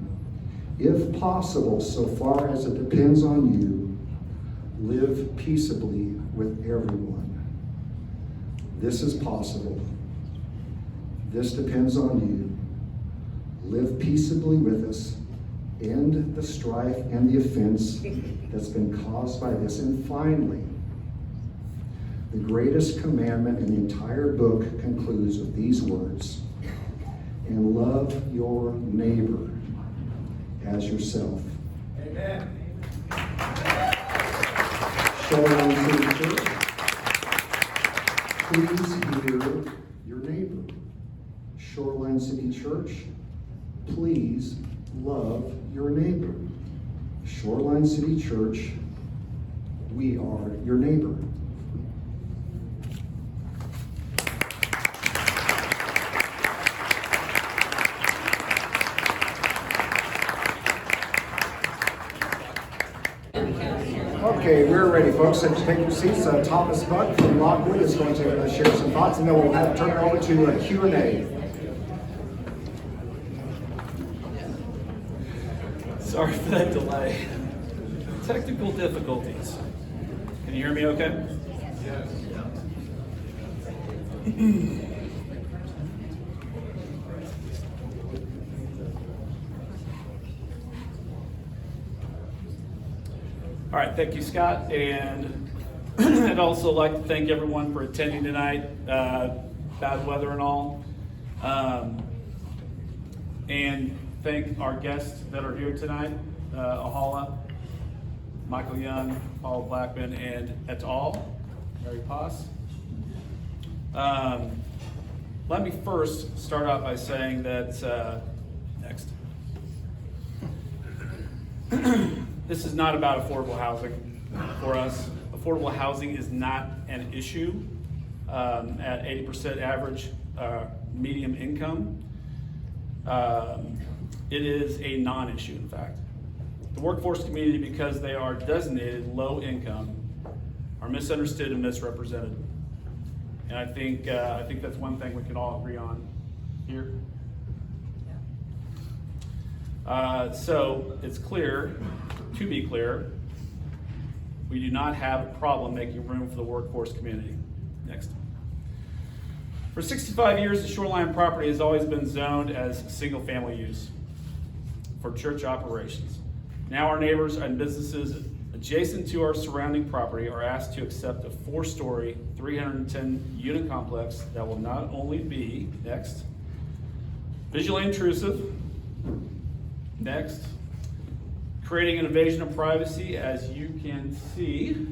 If possible, so far as it depends on you, live peaceably with everyone. This is possible. This depends on you. Live peaceably with us. End the strife and the offense that's been caused by this. And finally, the greatest commandment in the entire book concludes with these words: and love your neighbor as yourself. Amen. Shoreline City Church, please hear your neighbor. Shoreline City Church, please love your neighbor. Shoreline City Church, we are your neighbor. Okay, we're ready, folks. So take your seats. Thomas Buck from Lochwood is going to share some thoughts, and then we'll turn it over to Q&A. Sorry for that delay. Technical difficulties. Can you hear me okay? Yes. All right, thank you, Scott. And I'd also like to thank everyone for attending tonight, bad weather and all. And thank our guests that are here tonight, Ahala, Michael Young, Paul Blackman, and et al., Mary Poss. Let me first start out by saying that, next. This is not about affordable housing for us. Affordable housing is not an issue at 80% average median income. It is a non-issue, in fact. The workforce community, because they are designated low income, are misunderstood and misrepresented. And I think that's one thing we can all agree on here. So it's clear, to be clear, we do not have a problem making room for the workforce community. Next. For 65 years, the Shoreline property has always been zoned as single-family use for church operations. Now our neighbors and businesses adjacent to our surrounding property are asked to accept a 4-story, 310-unit complex that will not only be, next, visually intrusive, next, creating an invasion of privacy, as you can see,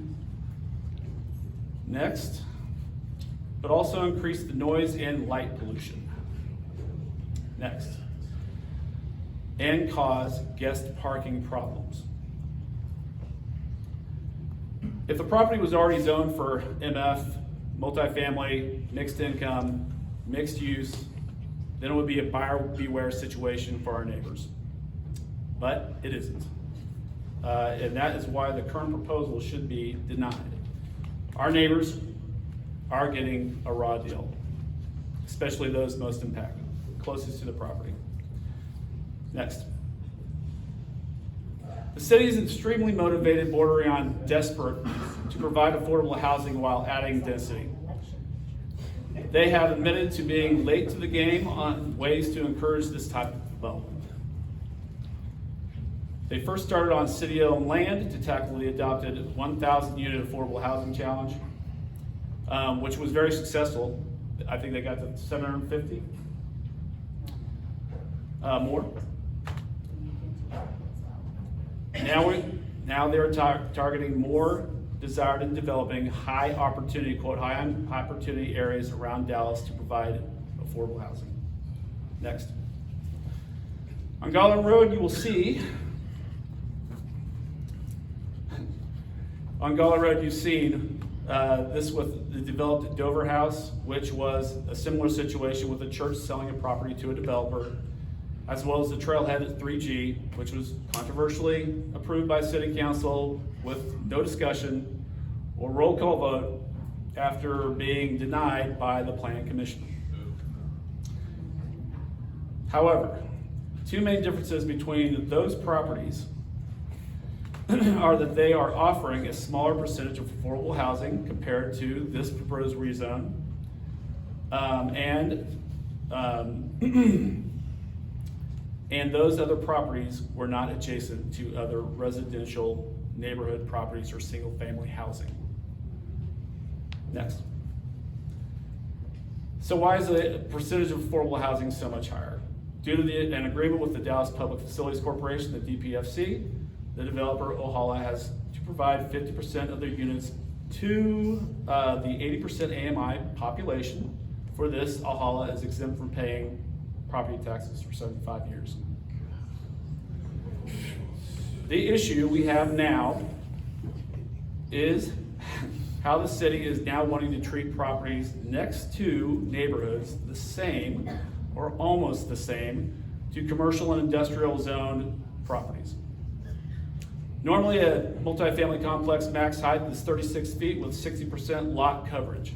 next, but also increase the noise and light pollution, next, and cause guest parking problems. If the property was already zoned for MF, multifamily, mixed income, mixed use, then it would be a buyer beware situation for our neighbors. But it isn't. And that is why the current proposal should be denied. Our neighbors are getting a raw deal, especially those most impacted, closest to the property. Next. The city is extremely motivated, bordering on desperate, to provide affordable housing while adding density. They have admitted to being late to the game on ways to encourage this type of development. They first started on city-owned land to tackle the adopted 1,000-unit affordable housing challenge, which was very successful. I think they got to 750 more. Now they're targeting more desired and developing high opportunity, quote, high opportunity areas around Dallas to provide affordable housing. Next. On Garland Road, you will see, on Garland Road, you've seen this with the developed Dover House, which was a similar situation with a church selling a property to a developer, as well as the trailhead at 3G, which was controversially approved by City Council with no discussion or roll call vote after being denied by the Planning Commission. However, two main differences between those properties are that they are offering a smaller percentage of affordable housing compared to this proposed rezone, and those other properties were not adjacent to other residential neighborhood properties or single-family housing. Next. So why is the percentage of affordable housing so much higher? Due to an agreement with the Dallas Public Facilities Corporation, the DPFC, the developer, Ohala, has to provide 50% of their units to the 80% AMI population. For this, Ohala is exempt from paying property taxes for 75 years. The issue we have now is how the city is now wanting to treat properties next to neighborhoods the same or almost the same to commercial and industrial zoned properties. Normally a multifamily complex max height is 36 feet with 60% lot coverage.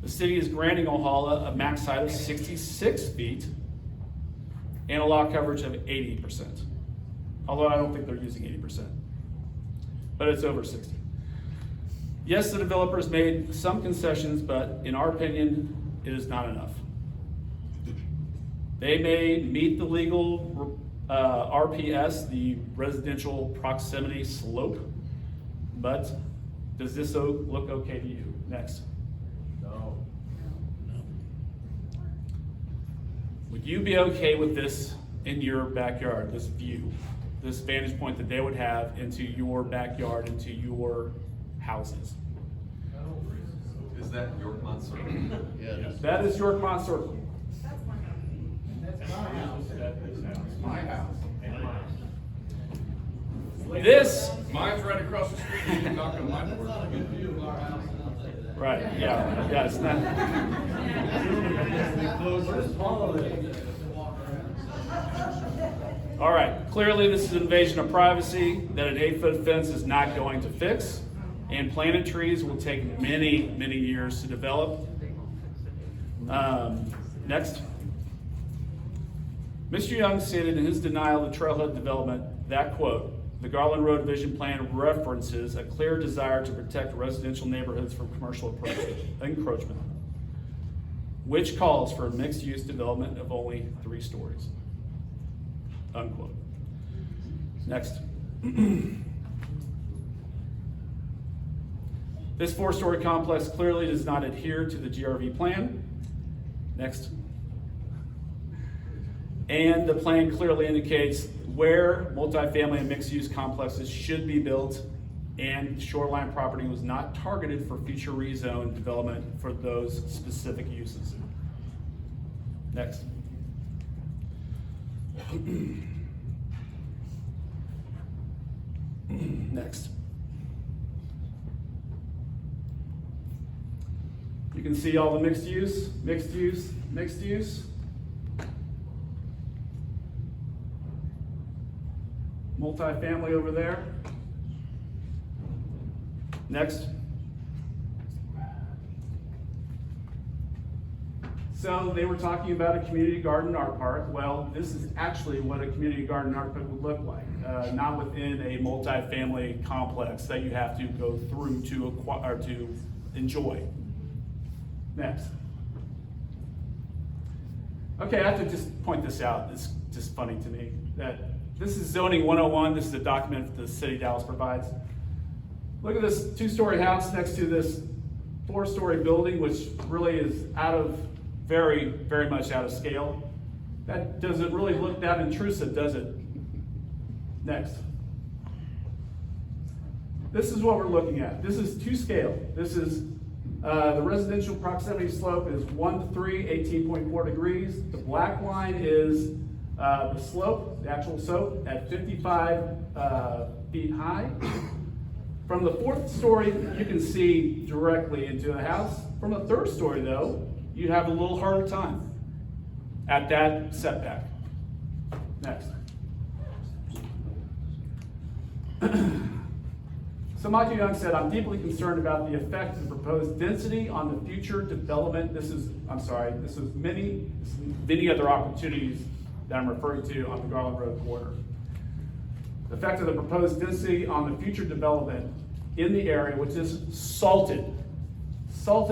The city is granting Ohala a max height of 66 feet and a lot coverage of 80%. Although I don't think they're using 80%, but it's over 60. Yes, the developers made some concessions, but in our opinion, it is not enough. They may meet the legal RPS, the residential proximity slope, But does this look okay to you? Next. No. Would you be okay with this in your backyard, this view, this vantage point that they would have into your backyard, into your houses? Is that Yorkmont Circle? Yes. That is Yorkmont Circle. That's my house. That's my house. This, Mine's right across the street. You can knock on my door. That's not a good view of our house. right, yeah, it's not. All right, clearly this is an invasion of privacy that an 8-foot fence is not going to fix, and planted trees will take many, many years to develop. Next. Mr. Young stated in his denial of the trailhead development that, quote, "The Garland Road Vision Plan references a clear desire to protect residential neighborhoods from commercial encroachment, which calls for a mixed-use development of only 3 stories." Unquote. Next. This 4-story complex clearly does not adhere to the GRV plan. Next. And the plan clearly indicates where multifamily and mixed-use complexes should be built, and Shoreline property was not targeted for future rezone development for those specific uses. Next. Next. You can see all the mixed use, mixed use, mixed use. Multifamily over there. Next. So they were talking about a community garden art park. Well, this is actually what a community garden art park would look like, not within a multifamily complex that you have to go through to acquire, to enjoy. Next. Okay, I have to just point this out. It's just funny to me that this is zoning 101. This is a document that the city of Dallas provides. Look at this 2-story house next to this 4-story building, which really is very, very much out of scale. That doesn't really look that intrusive, does it? Next. This is what we're looking at. This is to scale. This is the residential proximity slope is 1 to 3, 18.4 degrees. The black line is the slope, the actual slope at 55 feet high. From the 4th story, you can see directly into the house. From the 3rd story, though, you'd have a little harder time at that setback. Next. So Michael Young said, "I'm deeply concerned about the effect of the proposed density on the future development." This is many other opportunities that I'm referring to on the Garland Road corridor. The effect of the proposed density on the future development in the area, which is salted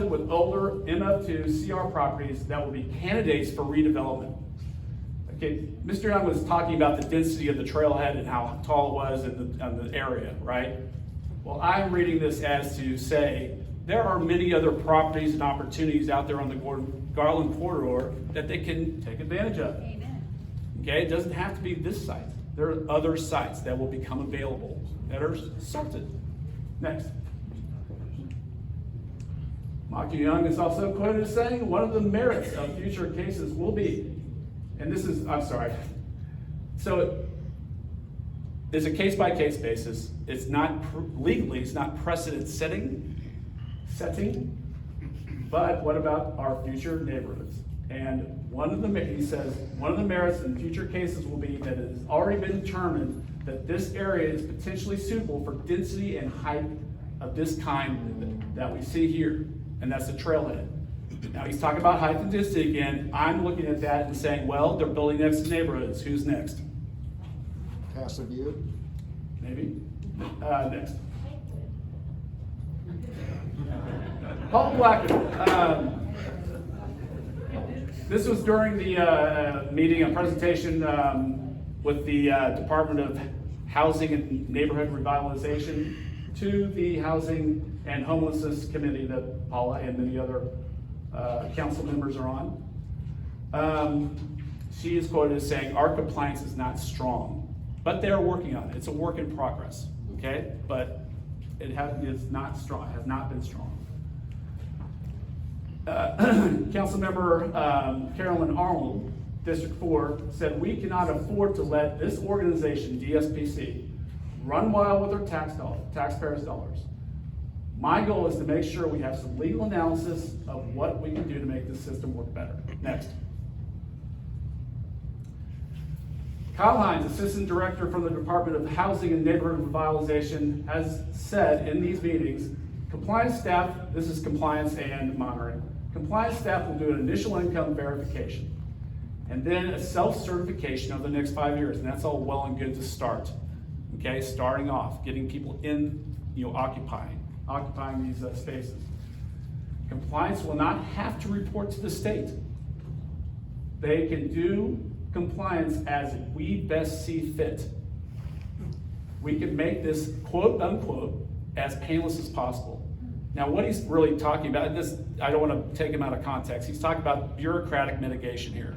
with older MF2 CR properties that will be candidates for redevelopment. Okay, Mr. Young was talking about the density of the trailhead and how tall it was in the area, right? Well, I'm reading this as to say there are many other properties and opportunities out there on the Garland corridor that they can take advantage of. Amen. Okay, it doesn't have to be this site. There are other sites that will become available that are salted. Next. Michael Young is also quoted as saying, "One of the merits of future cases will be," and this is, so it's a case-by-case basis. It's not legally, it's not precedent setting, but what about our future neighborhoods? And he says, one of the merits in future cases will be that it has already been determined that this area is potentially suitable for density and height of this kind that we see here, and that's the trailhead. Now he's talking about height and density again. I'm looking at that and saying, well, they're building next to neighborhoods. Who's next? Passive view. Maybe. Next. Paul Blackman. This was during the meeting, a presentation with the Department of Housing and Neighborhood Revitalization. to the Housing and Homelessness Committee that Paula and many other council members are on. She is quoted as saying, "Our compliance is not strong," but they're working on it. It's a work in progress, okay? But it is not strong, has not been strong. Councilmember Carolyn Arnold, District 4, said, "We cannot afford to let this organization, DSPC, run wild with our taxpayers' dollars. My goal is to make sure we have some legal analysis of what we can do to make this system work better." Next. Kyle Hines, Assistant Director from the Department of Housing and Neighborhood Revitalization, has said in these meetings, compliance staff, this is compliance and monitoring, compliance staff will do an initial income verification and then a self-certification over the next 5 years, and that's all well and good to start. Okay, starting off, getting people in, occupying these spaces. Compliance will not have to report to the state. They can do compliance as we best see fit. We can make this quote unquote as painless as possible. Now, what he's really talking about, this, I don't want to take him out of context. He's talking about bureaucratic mitigation here.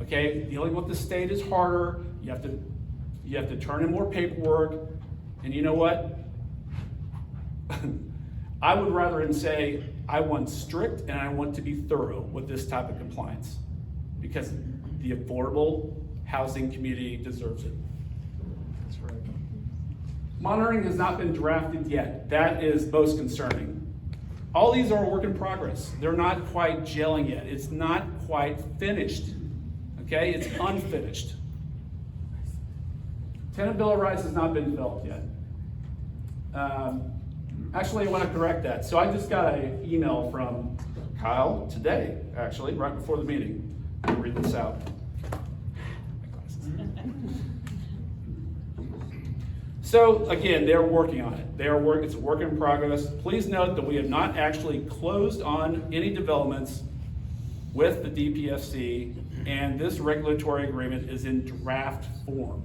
Okay, dealing with the state is harder. You have to turn in more paperwork. And you know what? I would rather him say, I want strict and I want to be thorough with this type of compliance, because the affordable housing community deserves it. That's right. Monitoring has not been drafted yet. That is most concerning. All these are a work in progress. They're not quite gelling yet. It's not quite finished. Okay, it's unfinished. Tenant Bill of Rights has not been developed yet. Actually, I want to correct that. So I just got an email from Kyle today, actually, right before the meeting. I'll read this out. So again, they're working on it. It's a work in progress. Please note that we have not actually closed on any developments with the DPFC, and this regulatory agreement is in draft form.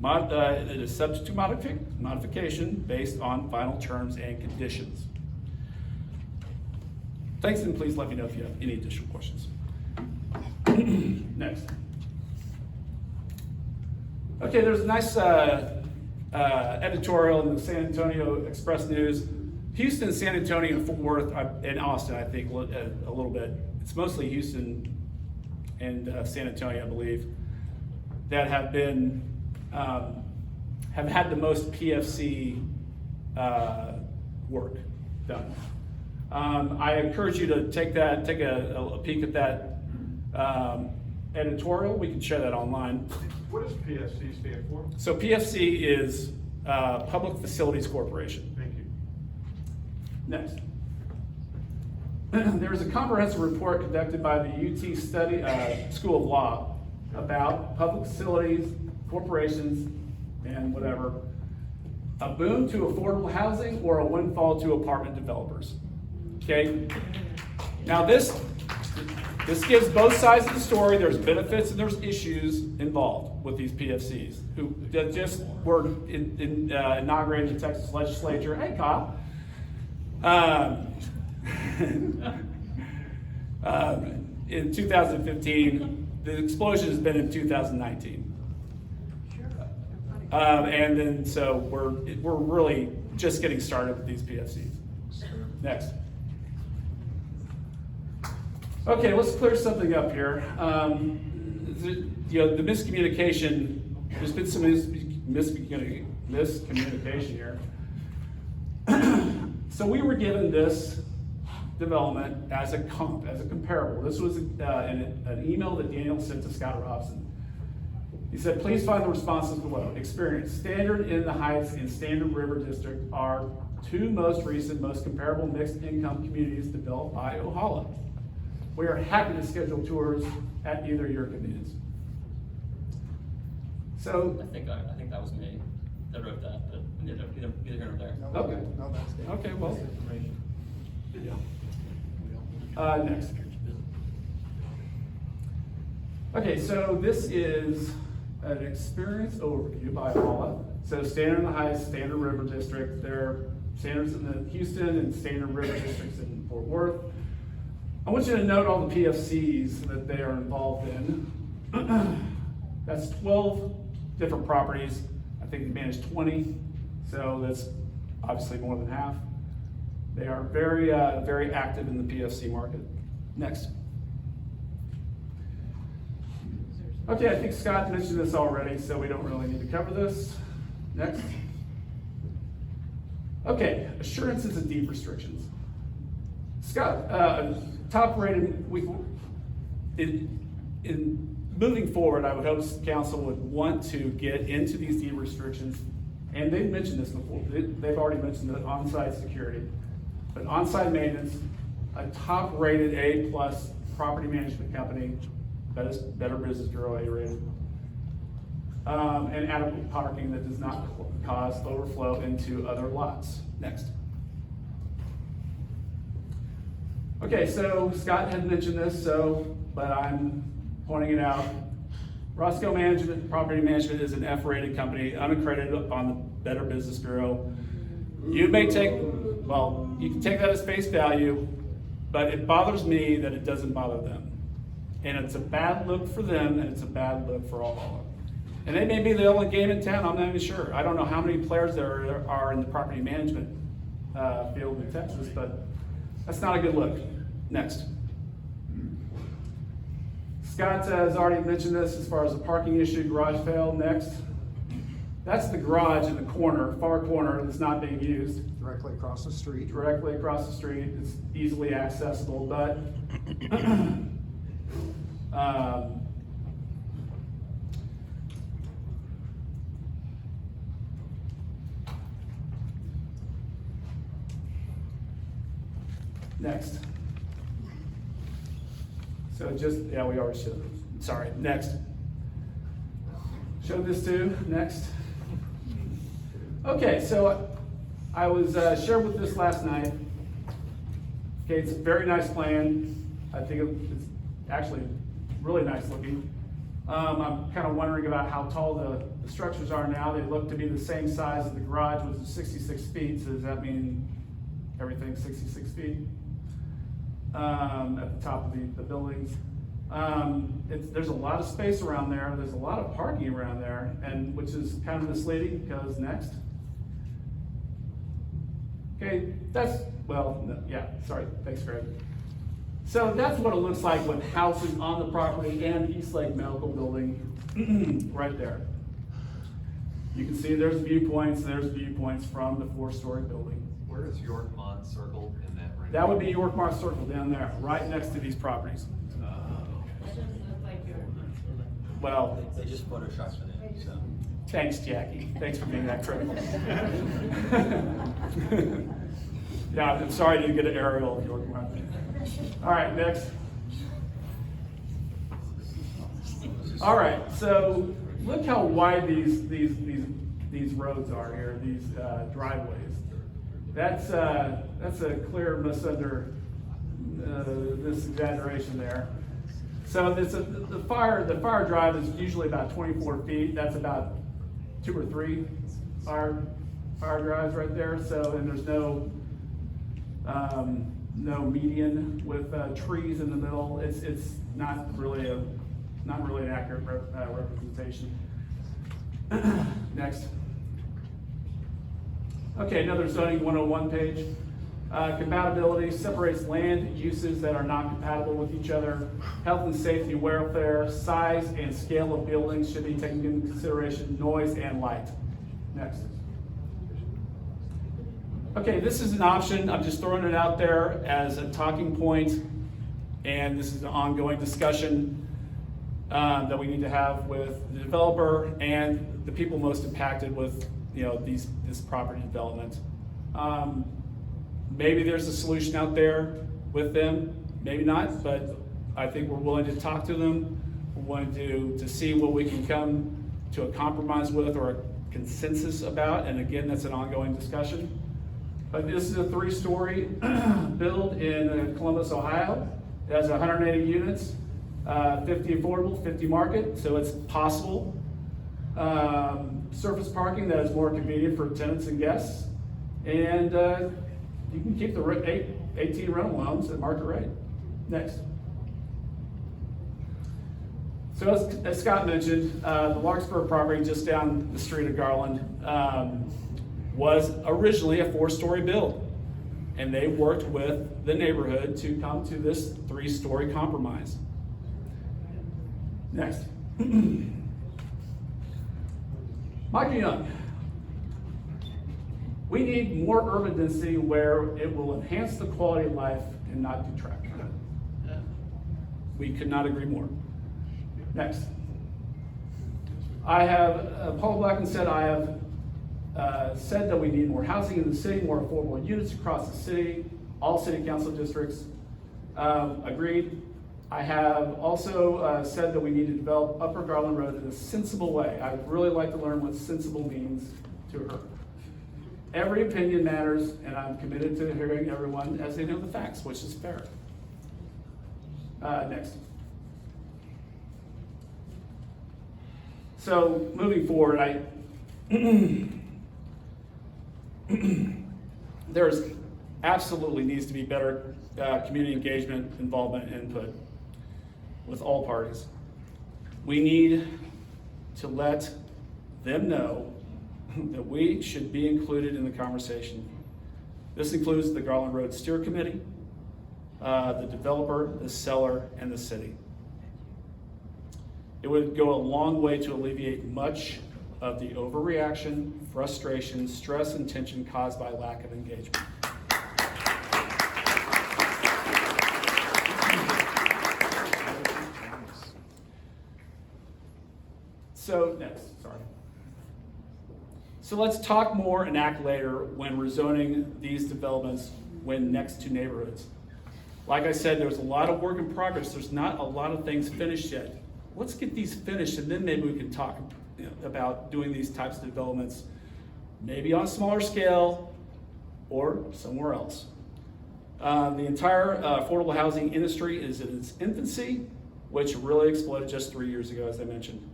It is subject to modification based on final terms and conditions. Thanks, and please let me know if you have any additional questions. Next. Okay, there's a nice editorial in the San Antonio Express News. Houston, San Antonio, and Fort Worth, and Austin, I think, a little bit. It's mostly Houston and San Antonio, I believe, that have been have had the most PFC work done. I encourage you to take a peek at that editorial. We can share that online. What does PSC stand for? So PFC is Public Facilities Corporation. Thank you. Next. There is a comprehensive report conducted by the UT School of Law about public facilities, corporations, and whatever. A boon to affordable housing or a windfall to apartment developers. Okay? Now this gives both sides of the story. There's benefits and there's issues involved with these PFCs who just were inaugurated in the Texas legislature. Hey, Kyle. In 2015, the explosion has been in 2019. And then so we're really just getting started with these PFCs. Next. Okay, let's clear something up here. The miscommunication, there's been some miscommunication here. So we were given this development as a comparable. This was an email that Daniel sent to Scott Robson. He said, please find the responses below. Experience. Standard in the Heights and Standard River District are two most recent, most comparable mixed income communities developed by Ohala. We are happy to schedule tours at either your convenience. So I think that was me that wrote that, but neither here nor there. okay. No, that's good. Okay, well. Next. Okay, so this is an experience overview by Paula So Standard in the Heights, Standard River District, there are standards in the Houston and Standard River Districts in Fort Worth. I want you to note all the PFCs that they are involved in. That's 12 different properties. I think they manage 20, so that's obviously more than half. They are very, very active in the PFC market. Next. Okay, I think Scott mentioned this already, so we don't really need to cover this. Next. Okay, assurances and deed restrictions. Scott, top rated, in moving forward, I would hope council would want to get into these deed restrictions, and they've mentioned this before. They've already mentioned the on-site security, but on-site maintenance, a top rated A+ property management company, that is Better Business Bureau A-rated, and adequate parking that does not cause overflow into other lots. Next. Okay, so Scott had mentioned this, but I'm pointing it out. Roscoe Management, Property Management is an F-rated company, unaccredited on the Better Business Bureau. You may you can take that as face value, but it bothers me that it doesn't bother them. And it's a bad look for them, and it's a bad look for all of them. And they may be the only game in town, I'm not even sure. I don't know how many players there are in the property management field in Texas, but that's not a good look. Next. Scott has already mentioned this as far as the parking issue, garage fail. Next. That's the garage in the corner, far corner, that's not being used. Directly across the street. Directly across the street, it's easily accessible, but next. So we already showed it. Sorry, next. Showed this too, next. Okay, so I was shared with this last night. Okay, it's a very nice plan. I think it's actually really nice looking. I'm kind of wondering about how tall the structures are now. They look to be the same size as the garage, which is 66 feet. So does that mean everything's 66 feet? At the top of the buildings. There's a lot of space around there. There's a lot of parking around there, and which is kind of misleading because next. Okay, sorry, thanks Greg. So that's what it looks like with houses on the property and East Lake Medical Building right there. You can see there's viewpoints from the 4-story building. Where is Yorkmont circled in that range? That would be Yorkmont Circle down there, right next to these properties. That doesn't look like your. Well, They just photoshopped it in, so. thanks, Jackie. Thanks for being that critical. Yeah, I'm sorry to get an aerial of Yorkmont. All right, next. All right, so look how wide these roads are here, these driveways. That's a clear this exaggeration there. So the fire drive is usually about 24 feet. That's about 2 or 3 fire drives right there. So, and there's no median with trees in the middle. It's not really an accurate representation. Next. Okay, another zoning 101 page. Compatibility separates land uses that are not compatible with each other. Health and safety, welfare, size and scale of buildings should be taken into consideration, noise and light. Next. Okay, this is an option. I'm just throwing it out there as a talking point, and this is an ongoing discussion that we need to have with the developer and the people most impacted with this property development. Maybe there's a solution out there with them, maybe not, but I think we're willing to talk to them. We're willing to see what we can come to a compromise with or a consensus about, and again, that's an ongoing discussion. But this is a 3-story build in Columbus, Ohio. It has 180 units, 50 affordable, 50 market, so it's possible. Surface parking that is more convenient for tenants and guests. And you can keep the 18 rental loans at market rate. Next. So as Scott mentioned, the Larkspur property just down the street of Garland was originally a 4-story build. And they worked with the neighborhood to come to this 3-story compromise. Next. Michael Young. We need more urban density where it will enhance the quality of life and not detract from it. We could not agree more. Next. I have, Paul Blackman said, I have said that we need more housing in the city, more affordable units across the city, all city council districts. Agreed. I have also said that we need to develop Upper Garland Road in a sensible way. I'd really like to learn what sensible means to her. Every opinion matters, and I'm committed to hearing everyone as they know the facts, which is fair. Next. So moving forward, there's absolutely needs to be better community engagement, involvement, and input with all parties. We need to let them know that we should be included in the conversation. This includes the Garland Road Steer Committee, the developer, the seller, and the city. It would go a long way to alleviate much of the overreaction, frustration, stress, and tension caused by lack of engagement. So next, sorry. So let's talk more and act later when rezoning these developments when next to neighborhoods. Like I said, there's a lot of work in progress. There's not a lot of things finished yet. Let's get these finished and then maybe we can talk about doing these types of developments, maybe on a smaller scale or somewhere else. The entire affordable housing industry is in its infancy, which really exploded just 3 years ago, as I mentioned.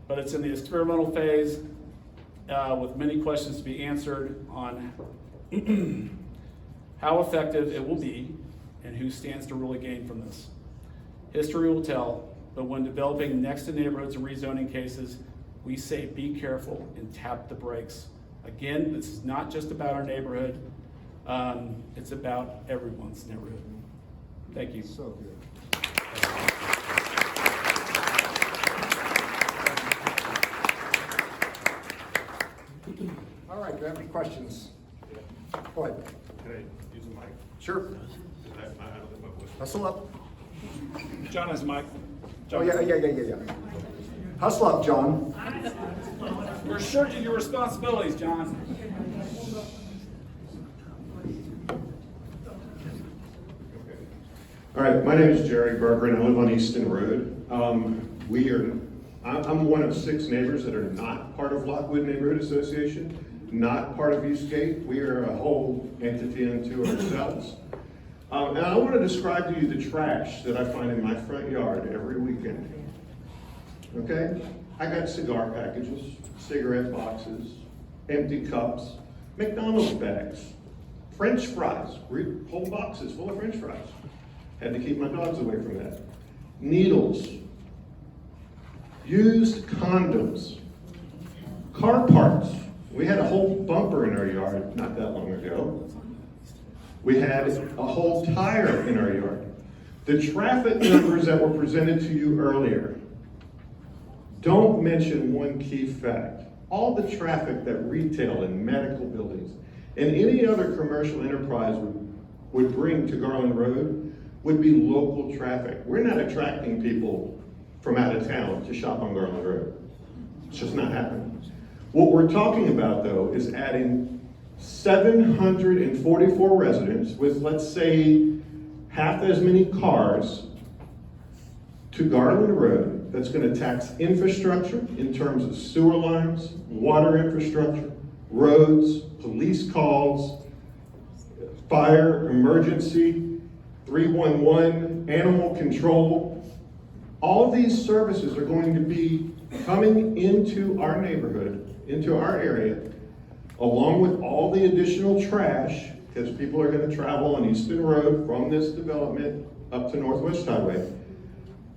But it's in the experimental phase with many questions to be answered on how effective it will be and who stands to really gain from this. History will tell, but when developing next to neighborhoods and rezoning cases, we say be careful and tap the brakes. Again, this is not just about our neighborhood, it's about everyone's neighborhood. Thank you. So good. All right, do you have any questions? Go ahead. Can I use a mic? Sure. I don't think my voice. Hustle up. John has a mic. Oh, yeah. Hustle up, John. We're shirking your responsibilities, John. All right, my name is Jerry Berger and I live on Easton Road. I'm one of 6 neighbors that are not part of Lochwood Neighborhood Association, not part of Eastgate. We are a whole entity unto ourselves. And I want to describe to you the trash that I find in my front yard every weekend. Okay? I got cigar packages, cigarette boxes, empty cups, McDonald's bags, French fries, whole boxes full of French fries. Had to keep my dogs away from that. Needles, used condoms, car parts. We had a whole bumper in our yard not that long ago. We had a whole tire in our yard. The traffic numbers that were presented to you earlier don't mention one key fact. All the traffic that retail and medical buildings and any other commercial enterprise would bring to Garland Road would be local traffic. We're not attracting people from out of town to shop on Garland Road. It's just not happening. What we're talking about, though, is adding 744 residents with, let's say, half as many cars to Garland Road. That's going to tax infrastructure in terms of sewer lines, water infrastructure, roads, police calls, fire, emergency, 311, animal control. All these services are going to be coming into our neighborhood, into our area, along with all the additional trash, because people are going to travel on Easton Road from this development up to Northwest Highway.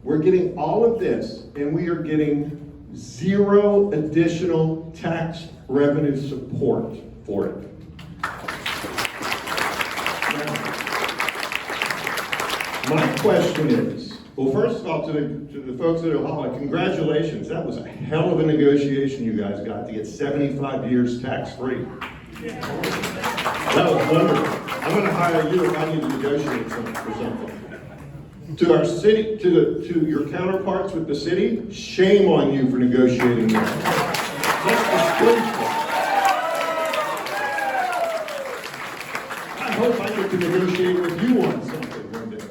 We're getting all of this, and we are getting zero additional tax revenue support for it. My question is, well, first of all, to the folks at Ohala, congratulations. That was a hell of a negotiation you guys got to get 75 years tax-free. That was wonderful. I'm going to hire you if I need to negotiate something for something. To our city, to your counterparts with the city, shame on you for negotiating that. That's disgraceful. I hope I get to negotiate with you on something one day.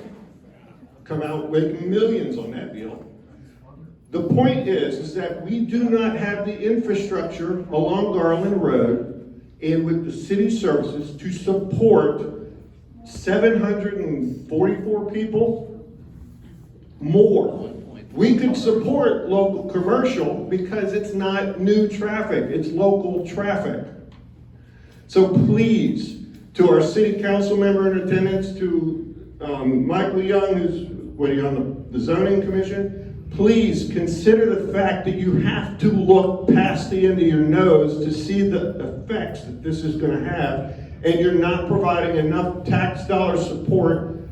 Come out making millions on that deal. The point is that we do not have the infrastructure along Garland Road and with the city services to support 744 people more. We could support local commercial because it's not new traffic, it's local traffic. So please, to our city council member in attendance, to Michael Young, who's on the zoning commission, please consider the fact that you have to look past the end of your nose to see the effects that this is going to have, and you're not providing enough tax dollar support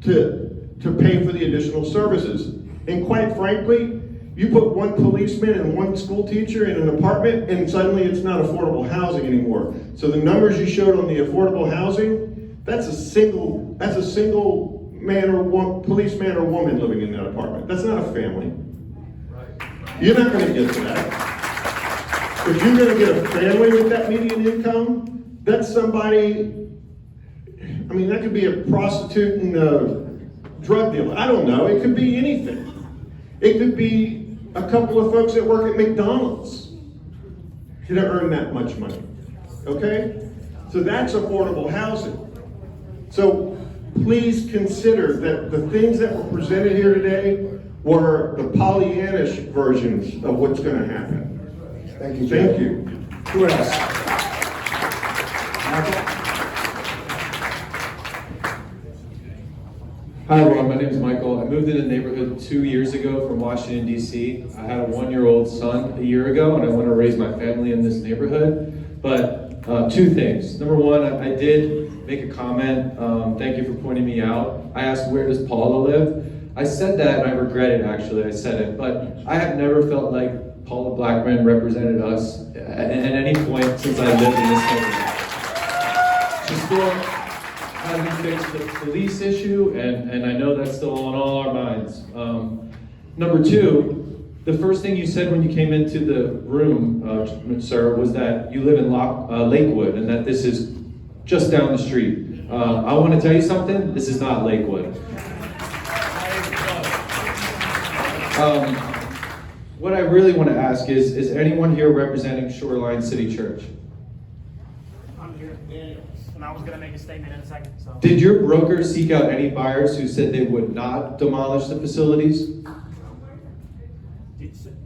to pay for the additional services. And quite frankly, you put one policeman and one school teacher in an apartment, and suddenly it's not affordable housing anymore. So the numbers you showed on the affordable housing, that's a single man or policeman or woman living in that apartment. That's not a family. You're not going to get to that. If you're going to get a family with that median income, that's somebody, I mean, that could be a prostitute and a drug dealer. I don't know. It could be anything. It could be a couple of folks that work at McDonald's to earn that much money. Okay? So that's affordable housing. So please consider that the things that were presented here today were the Pollyannish versions of what's going to happen. Thank you, Joe. Thank you. Who else? Michael? Hi everyone, my name is Michael. I moved into the neighborhood 2 years ago from Washington, D.C. I had a 1-year-old son a year ago, and I want to raise my family in this neighborhood. But two things. Number one, I did make a comment. Thank you for pointing me out. I asked, where does Paula live? I said that, and I regret it, actually. I said it. But I have never felt like Paula Blackman represented us at any point since I lived in this neighborhood. She still hasn't fixed the police issue, and I know that's still on all our minds. Number two, the first thing you said when you came into the room, sir, was that you live in Lakewood, and that this is just down the street. I want to tell you something, this is not Lakewood. What I really want to ask is anyone here representing Shoreline City Church? I'm here, Daniel, and I was going to make a statement in a second. So. Did your broker seek out any buyers who said they would not demolish the facilities?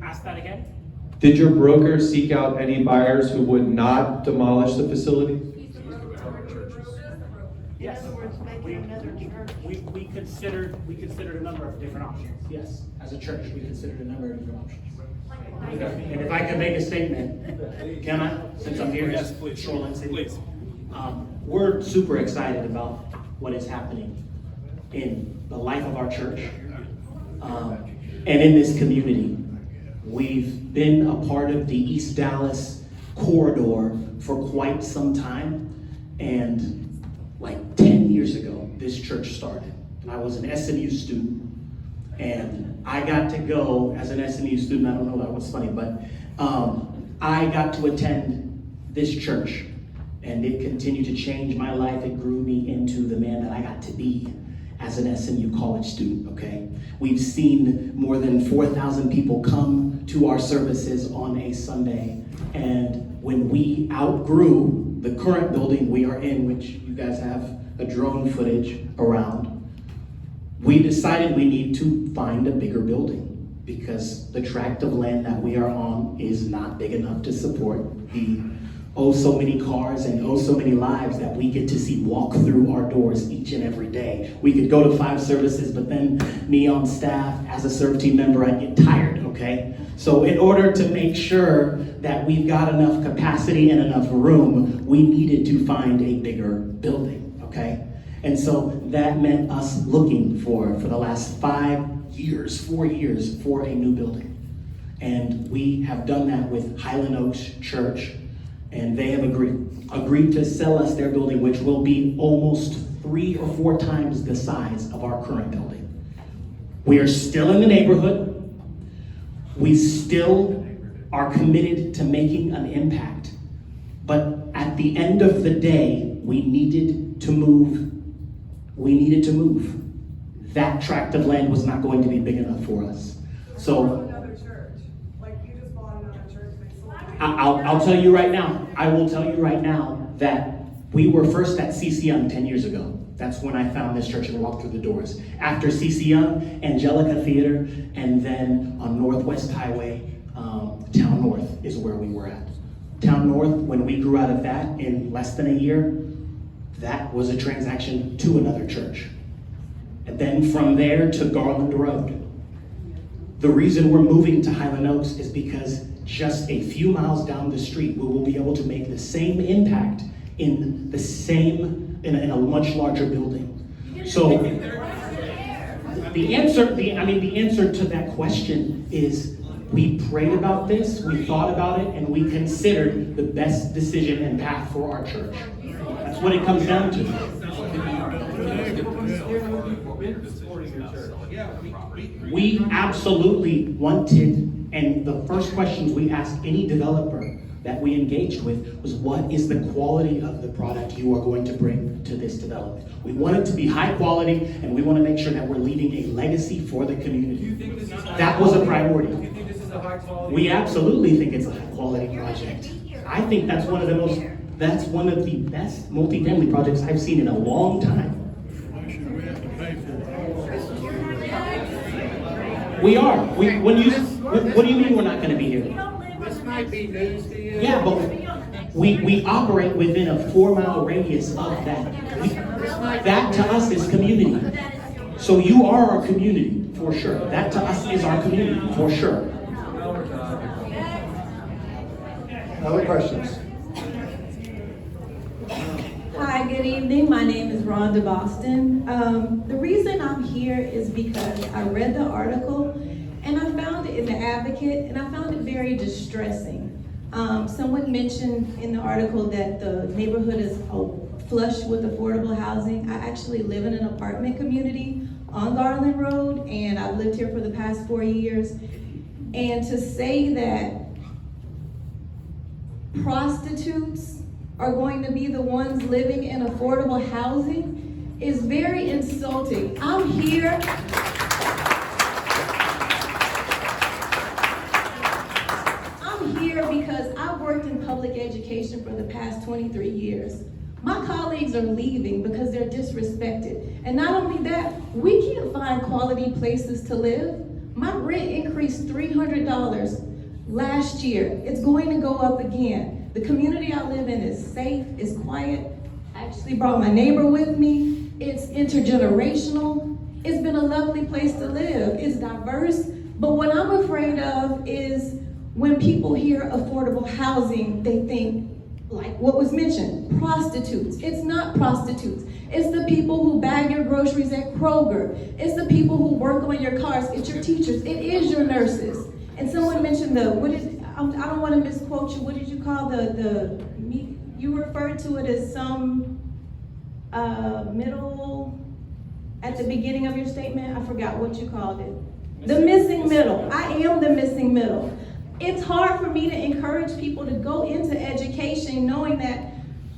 Ask that again? Did your broker seek out any buyers who would not demolish the facilities? Yes. We considered a number of different options. Yes, as a church, we considered a number of different options. And if I can make a statement, can I? Since I'm here, yes, please. Shoreline City. Please. We're super excited about what is happening in the life of our church and in this community. We've been a part of the East Dallas corridor for quite some time, and like 10 years ago, this church started. And I was an SMU student, and I got to go as an SMU student. I don't know what's funny, but I got to attend this church, and it continued to change my life. It grew me into the man that I got to be as an SMU college student, okay? We've seen more than 4,000 people come to our services on a Sunday, and when we outgrew the current building we are in, which you guys have a drone footage around, We decided we need to find a bigger building because the tract of land that we are on is not big enough to support the oh so many cars and oh so many lives that we get to see walk through our doors each and every day. We could go to 5 services, but then me on staff as a serve team member, I get tired, okay? So in order to make sure that we've got enough capacity and enough room, we needed to find a bigger building, okay? And so that meant us looking for the last 4 years, for a new building. And we have done that with Highland Oaks Church, and they have agreed to sell us their building, which will be almost 3 or 4 times the size of our current building. We are still in the neighborhood. We still are committed to making an impact. But at the end of the day, we needed to move. That tract of land was not going to be big enough for us. So I'll tell you right now, I will tell you right now that we were first at CC Young 10 years ago. That's when I found this church and walked through the doors. After CC Young, Angelica Theater, and then on Northwest Highway, Town North is where we were at. Town North, when we grew out of that in less than a year, that was a transaction to another church. And then from there to Garland Road. The reason we're moving to Highland Oaks is because just a few miles down the street, we will be able to make the same impact in a much larger building. So the answer to that question is we prayed about this, we thought about it, and we considered the best decision and path for our church. That's what it comes down to. We absolutely wanted, and the first questions we asked any developer that we engaged with was, what is the quality of the product you are going to bring to this development? We want it to be high quality, and we want to make sure that we're leaving a legacy for the community. That was a priority. We absolutely think it's a high quality project. I think that's one of the best multifamily projects I've seen in a long time. We are. What do you mean we're not going to be here? This might be news to you. Yeah, but we operate within a 4-mile radius of that. That to us is community. So you are our community, for sure. That to us is our community, for sure. Other questions? Hi, good evening. My name is Rhonda Boston. The reason I'm here is because I read the article and I found it in the Advocate and I found it very distressing. Someone mentioned in the article that the neighborhood is flush with affordable housing. I actually live in an apartment community on Garland Road, and I've lived here for the past 4 years. And to say that prostitutes are going to be the ones living in affordable housing is very insulting. I'm here. I'm here because I've worked in public education for the past 23 years. My colleagues are leaving because they're disrespected. And not only that, we can't find quality places to live. My rent increased $300 last year. It's going to go up again. The community I live in is safe, it's quiet. I actually brought my neighbor with me. It's intergenerational. It's been a lovely place to live. It's diverse. But what I'm afraid of is when people hear affordable housing, they think, like what was mentioned, prostitutes. It's not prostitutes. It's the people who bag your groceries at Kroger. It's the people who work on your cars. It's your teachers. It is your nurses. And someone mentioned I don't want to misquote you. What did you call you referred to it as some middle, at the beginning of your statement? I forgot what you called it. The missing middle. I am the missing middle. It's hard for me to encourage people to go into education knowing that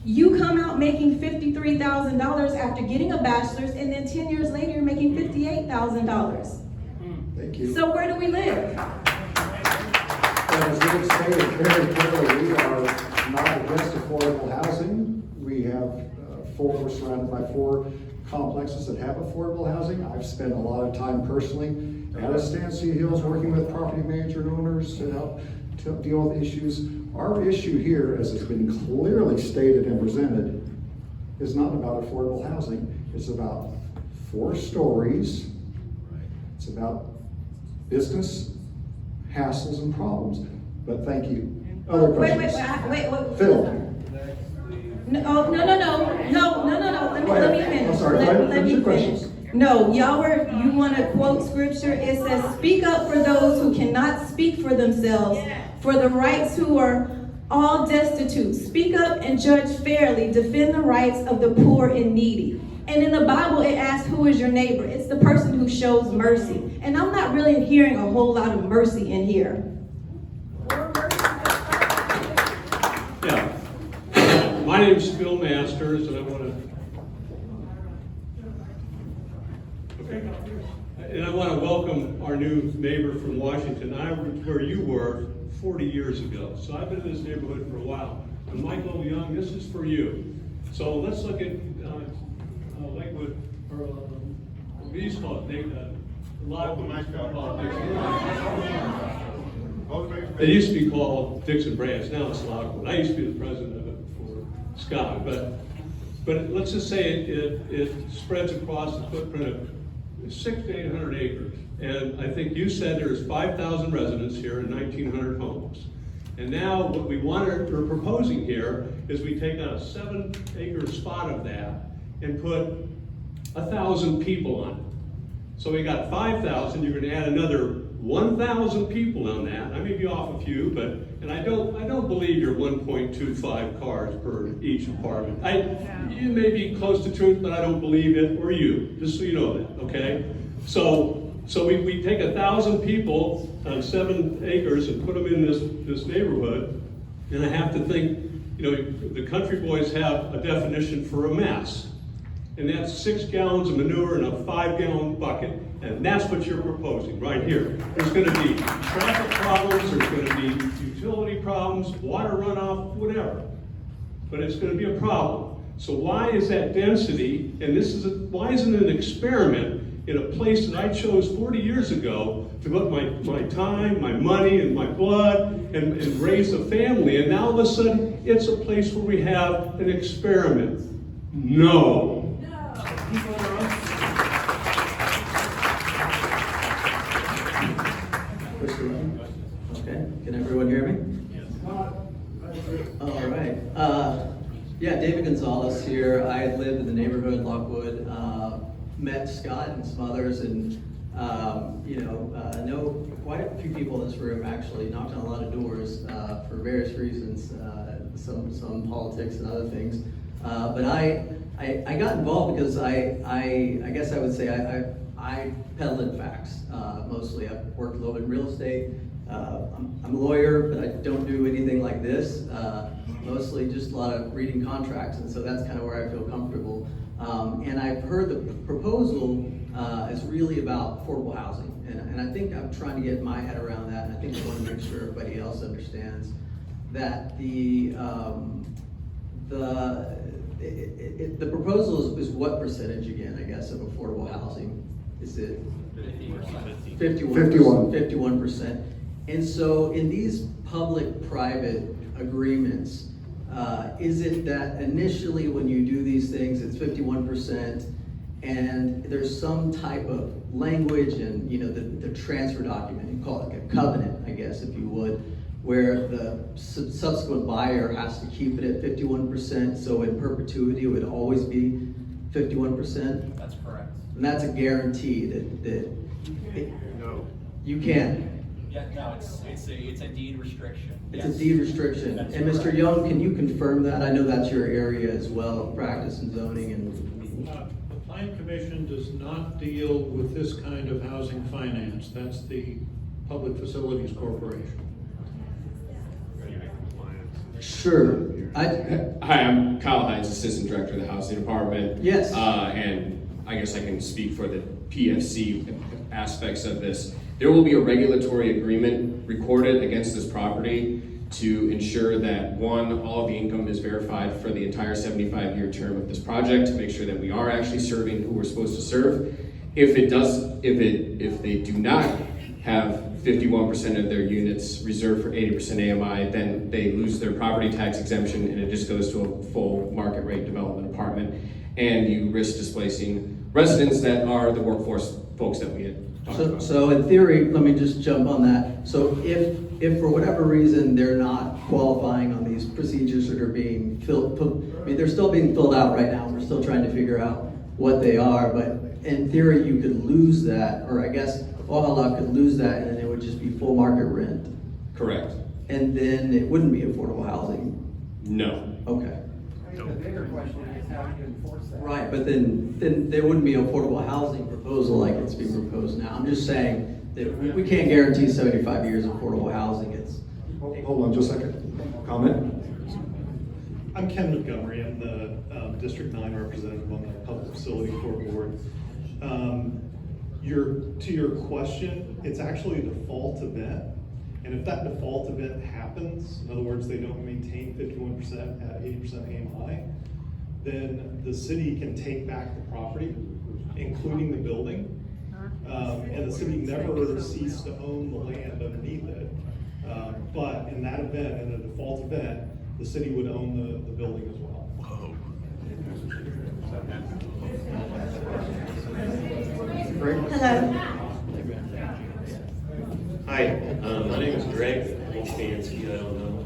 you come out making $53,000 after getting a bachelor's, and then 10 years later you're making $58,000. Thank you. So where do we live? As we stated very clearly, we are not against affordable housing. We have we're surrounded by 4 complexes that have affordable housing. I've spent a lot of time personally at Estancia Hills working with property manager and owners to help to deal with issues. Our issue here, as has been clearly stated and presented, is not about affordable housing. It's about 4 stories. It's about business hassles and problems. But thank you. Other questions? Wait. Phil. No. Let me finish. I'm sorry, Let finish me your finish. questions. No, you want to quote scripture. It says, "Speak up for those who cannot speak for themselves, for the rights who are all destitute. Speak up and judge fairly. Defend the rights of the poor and needy." And in the Bible, it asks, who is your neighbor? It's the person who shows mercy. And I'm not really hearing a whole lot of mercy in here. Yeah. My name's Phil Masters, and I want to welcome our new neighbor from Washington. I was where you were 40 years ago, so I've been in this neighborhood for a while. And Michael Young, this is for you. So let's look at Lakewood, or we used to call it Lochwood. It used to be called Dixon Branch, now it's Lochwood. I used to be the president of it before Scott, but let's just say it spreads across the footprint of 600 to 800 acres. And I think you said there's 5,000 residents here and 1,900 homes. And now what we're proposing here is we take out a 7-acre spot of that and put 1,000 people on it. So we got 5,000, you're gonna add another 1,000 people on that. I may be off a few, and I don't believe you're 1.25 cars per each apartment. You may be close to truth, but I don't believe it, or you, just so you know that, okay? So we take 1,000 people on 7 acres and put them in this neighborhood, and I have to think, the country boys have a definition for a mess. And that's 6 gallons of manure in a 5-gallon bucket, and that's what you're proposing right here. There's going to be traffic problems, there's going to be utility problems, water runoff, whatever. But it's going to be a problem. So why is that density, and why isn't it an experiment in a place that I chose 40 years ago to put my time, my money, and my blood, and raise a family, and now all of a sudden, it's a place where we have an experiment? No. Okay, can everyone hear me? Yes. All right. Yeah, David Gonzalez here. I live in the neighborhood, Lochwood. Met Scott and some others, and know quite a few people in this room. Actually, knocked on a lot of doors for various reasons, some politics and other things. But I got involved because I guess I would say I peddled facts mostly. I've worked a little bit in real estate. I'm a lawyer, but I don't do anything like this. Mostly just a lot of reading contracts, and so that's kind of where I feel comfortable. And I've heard the proposal is really about affordable housing, and I think I'm trying to get my head around that, and I think I want to make sure everybody else understands that the proposal is what percentage again, I guess, of affordable housing? Is it 51%? And so in these public-private agreements, is it that initially when you do these things, it's 51%, and there's some type of language and the transfer document, you call it like a covenant, I guess, if you would, where the subsequent buyer has to keep it at 51%, so in perpetuity it would always be 51%? That's correct. And that's a guarantee that you can. Yeah, no, it's a deed restriction. It's a deed restriction. That's And Mr. correct. Young, can you confirm that? I know that's your area as well, practice and zoning and. The Plan Commission does not deal with this kind of housing finance. That's the Public Facilities Corporation. Sure. Hi, I'm Kyle Hines, Assistant Director of the Housing Department. Yes. And I guess I can speak for the PFC aspects of this. There will be a regulatory agreement recorded against this property to ensure that, one, all of the income is verified for the entire 75-year term of this project, to make sure that we are actually serving who we're supposed to serve. If they do not have 51% of their units reserved for 80% AMI, then they lose their property tax exemption and it just goes to a full market rate development apartment. And you risk displacing residents that are the workforce folks that we had talked about. So in theory, let me just jump on that. So if for whatever reason they're not qualifying on these procedures that are being they're still being filled out right now. We're still trying to figure out what they are, but in theory you could lose that, or I guess Ohala could lose that, and then it would just be full market rent. Correct. And then it wouldn't be affordable housing. No. Okay. The bigger question is how you enforce that. Right, but then there wouldn't be affordable housing proposal like it's being proposed now. I'm just saying that we can't guarantee 75 years of affordable housing. It's Hold on just a second. Comment? I'm Ken Montgomery. I'm the District 9 representative on the Public Facility Court Board. To your question, it's actually a default event. And if that default event happens, in other words, they don't maintain 51% at 80% AMI, then the city can take back the property, including the building. And the city never ceased to own the land underneath it. But in that event, in a default event, the city would own the building as well. Hello. Hi, my name is Greg Stansky. I don't know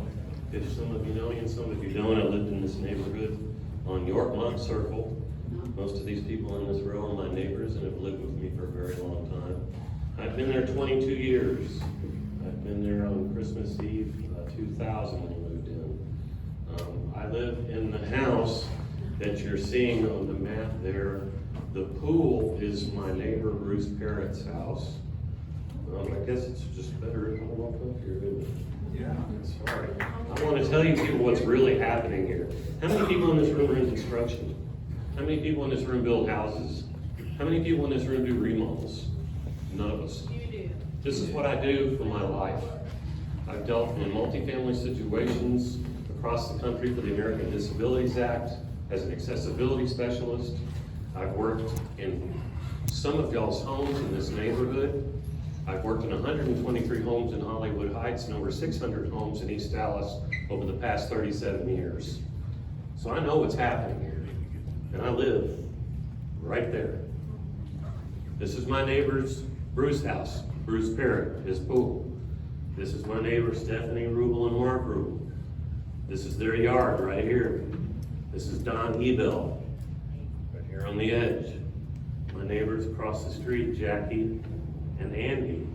if some of you know me and some of you don't. I lived in this neighborhood on Yorkmont Circle. Most of these people in this row are my neighbors and have lived with me for a very long time. I've been there 22 years. I've been there on Christmas Eve 2000 when we moved in. I live in the house that you're seeing on the map there. The pool is my neighbor Bruce Parrott's house. I guess it's just better if I walk up here, isn't it? Yeah. Sorry. I want to tell you people what's really happening here. How many people in this room are in construction? How many people in this room build houses? How many people in this room do remodels? None of us. You do. This is what I do for my life. I've dealt in multifamily situations across the country for the American Disabilities Act as an accessibility specialist. I've worked in some of y'all's homes in this neighborhood. I've worked in 123 homes in Hollywood Heights and over 600 homes in East Dallas over the past 37 years. So I know what's happening here, and I live right there. This is my neighbor's Bruce house, Bruce Parrott, his pool. This is my neighbor Stephanie Rubel and Mark Rubel. This is their yard right here. This is Don Ebel, right here on the edge. My neighbors across the street, Jackie and Andy.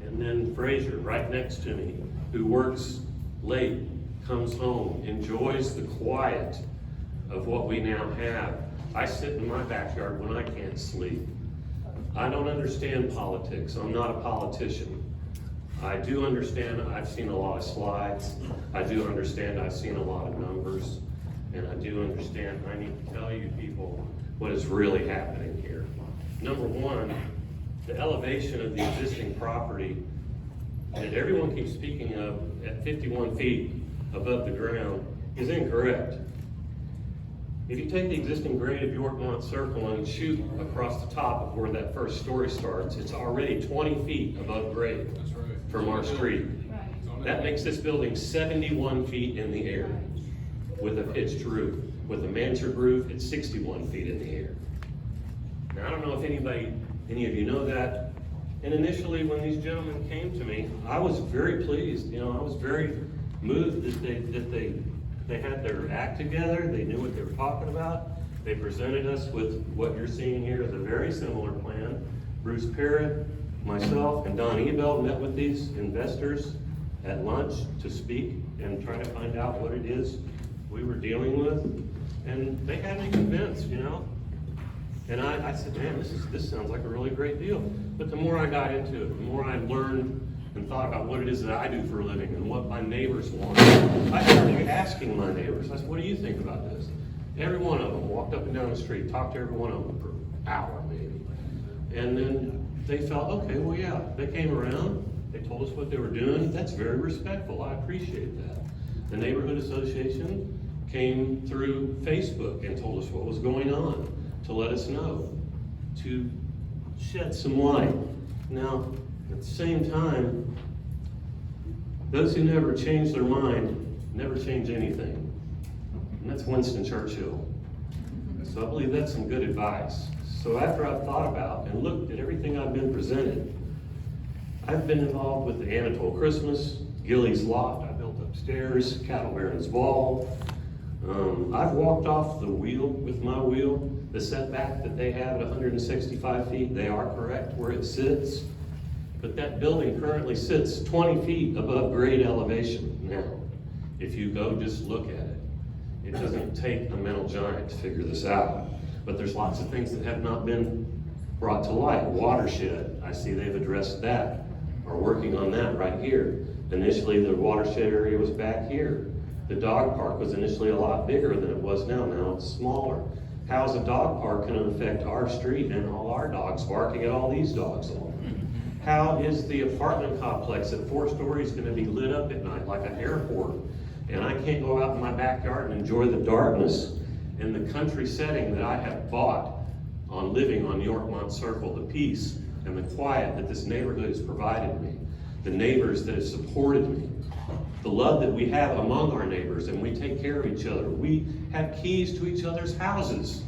And then Frazier right next to me, who works late, comes home, enjoys the quiet of what we now have. I sit in my backyard when I can't sleep. I don't understand politics. I'm not a politician. I do understand I've seen a lot of slides. I do understand I've seen a lot of numbers. And I do understand I need to tell you people what is really happening here. Number one, the elevation of the existing property that everyone keeps speaking of at 51 feet above the ground is incorrect. If you take the existing grade of Yorkmont Circle and shoot across the top of where that first story starts, it's already 20 feet above grade from our street. That makes this building 71 feet in the air with a pitched roof. With a mansard roof, it's 61 feet in the air. Now, I don't know if any of you know that. And initially, when these gentlemen came to me, I was very pleased. I was very moved that they had their act together. They knew what they were talking about. They presented us with what you're seeing here is a very similar plan. Bruce Parrott, myself, and Don Ebel met with these investors at lunch to speak and try to find out what it is we were dealing with. And they had me convinced, And I said, man, this sounds like a really great deal. But the more I got into it, the more I learned and thought about what it is that I do for a living and what my neighbors want. I started asking my neighbors, I said, what do you think about this? Every one of them walked up and down the street, talked to every one of them for an hour maybe. And then they felt, okay, well, yeah. They came around, They told us what they were doing. That's very respectful. I appreciate that. The neighborhood association came through Facebook and told us what was going on, to let us know, to shed some light. Now, at the same time, those who never change their mind never change anything. And that's Winston Churchill. So I believe that's some good advice. So after I've thought about and looked at everything I've been presented, I've been involved with the Anatole Christmas, Gilly's Lot. I built upstairs, Cattle Baron's Wall. I've walked off the wheel with my wheel. The setback that they have at 165 feet, they are correct where it sits. But that building currently sits 20 feet above grade elevation now. If you go just look at it. It doesn't take a mental giant to figure this out. But there's lots of things that have not been brought to light. Watershed, I see they've addressed that, are working on that right here. Initially, the watershed area was back here. The dog park was initially a lot bigger than it was now. Now it's smaller. How is a dog park going to affect our street and all our dogs barking at all these dogs along? How is the apartment complex at 4 stories going to be lit up at night like an airport? And I can't go out in my backyard and enjoy the darkness and the country setting that I have bought on living on Yorkmont Circle, the peace and the quiet that this neighborhood has provided me, the neighbors that have supported me, the love that we have among our neighbors, and we take care of each other. We have keys to each other's houses,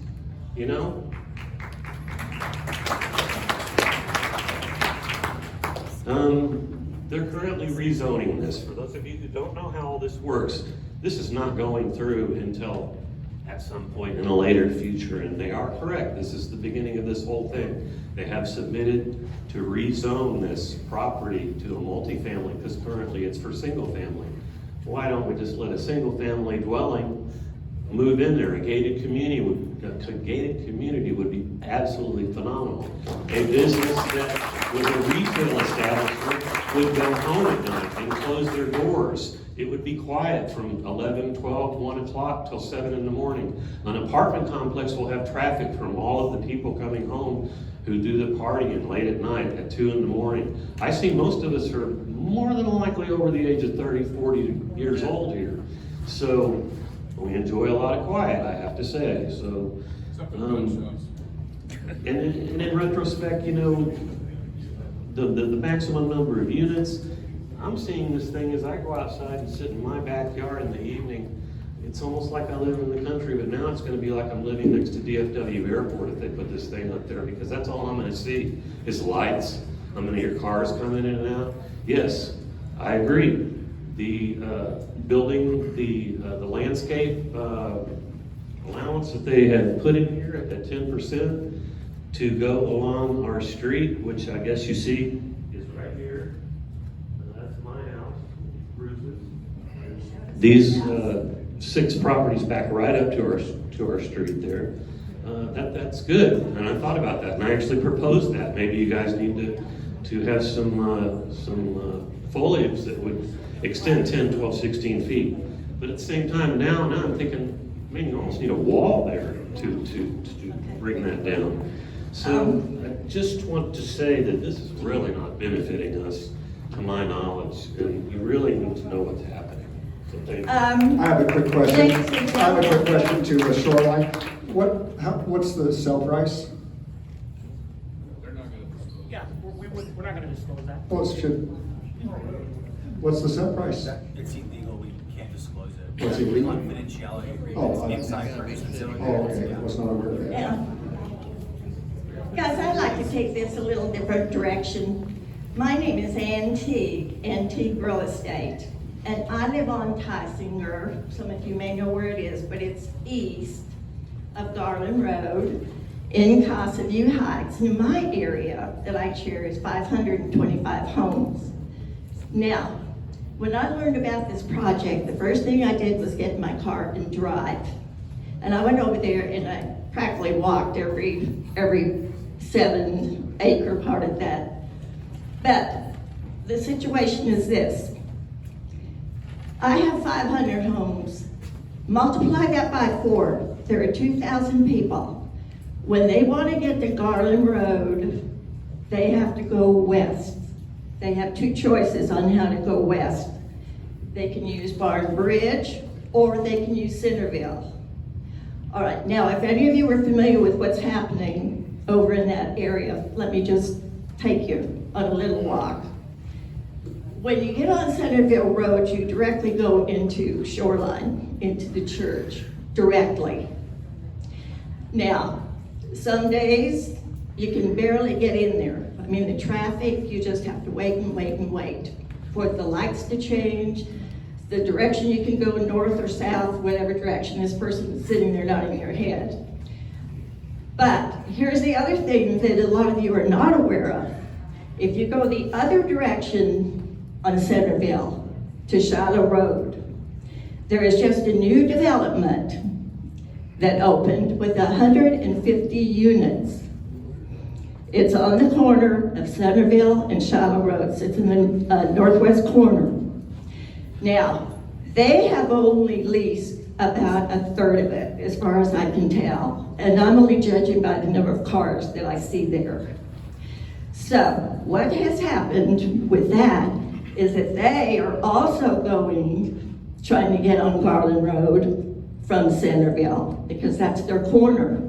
you know? They're currently rezoning this. For those of you who don't know how all this works, this is not going through until at some point in a later future, and they are correct. This is the beginning of this whole thing. They have submitted to rezone this property to a multifamily because currently it's for single family. Why don't we just let a single family dwelling move in there? A gated community would be absolutely phenomenal. A business that was a retail establishment would go home at night and close their doors. It would be quiet from 11, 12, 1 o'clock till 7 in the morning. An apartment complex will have traffic from all of the people coming home who do the partying late at night at 2 in the morning. I see most of us are more than likely over the age of 30, 40 years old here. So we enjoy a lot of quiet, I have to say. So, and in retrospect, you know, the maximum number of units, I'm seeing this thing as I go outside and sit in my backyard in the evening. It's almost like I live in the country, but now it's going to be like I'm living next to DFW Airport if they put this thing up there, because that's all I'm going to see is lights. I'm going to hear cars coming in and out. Yes, I agree. The building, the landscape allowance that they have put in here at that 10% to go along our street, which I guess you see is right here. That's my house, Bruce's. These 6 properties back right up to our street there. That's good, and I thought about that, and I actually proposed that. Maybe you guys need to have some foliage that would extend 10, 12, 16 feet. But at the same time, now I'm thinking, man, you almost need a wall there to bring that down. So I just want to say that this is really not benefiting us, to my knowledge, and you really need to know what's happening. So thank you. I have a quick question. I have a quick question to Shoreline. What's the sell price? Yeah, we're not gonna disclose that. What's the sell price? It's illegal, we can't disclose it. What's illegal? Confidentiality Oh, agreements, inside purchase facility. Oh, okay, I was not aware of that. Yeah. Guys, I'd like to take this a little different direction. My name is Antique Real Estate, and I live on Tysinger. Some of you may know where it is, but it's east of Garland Road in Casa View Heights. In my area that I chair is 525 homes. Now, when I learned about this project, the first thing I did was get in my car and drive. And I went over there and I practically walked every 7-acre part of that. But the situation is this. I have 500 homes. Multiply that by 4. There are 2,000 people. When they want to get to Garland Road, they have to go west. they have two choices on how to go west. They can use Barn Bridge, or they can use Centerville. All right, now if any of you are familiar with what's happening over in that area, let me just take you on a little walk. When you get on Centerville Road, you directly go into Shoreline, into the church, directly. Now, some days you can barely get in there. I mean, the traffic, you just have to wait and wait and wait for the lights to change, the direction you can go north or south, whatever direction this person is sitting there nodding their head. But here's the other thing that a lot of you are not aware of. If you go the other direction on Centerville to Shiloh Road, there is just a new development that opened with 150 units. It's on the corner of Centerville and Shiloh Roads. It's in the northwest corner. Now, they have only leased about a third of it, as far as I can tell. And I'm only judging by the number of cars that I see there. So, what has happened with that is that they are also trying to get on Garland Road from Centerville, because that's their corner.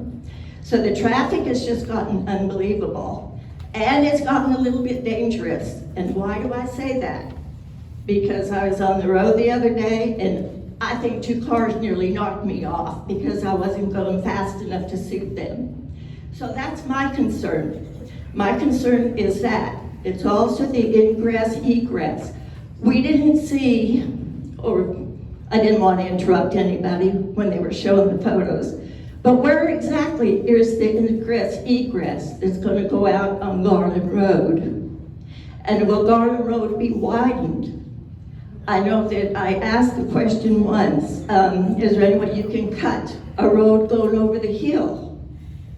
So the traffic has just gotten unbelievable, and it's gotten a little bit dangerous. And why do I say that? Because I was on the road the other day, and I think 2 cars nearly knocked me off because I wasn't going fast enough to suit them. So that's my concern. My concern is that it's also the ingress, egress. We didn't see, or I didn't want to interrupt anybody when they were showing the photos, but where exactly is the ingress, egress that's going to go out on Garland Road? And will Garland Road be widened? I know that I asked the question once, is there any way you can cut a road going over the hill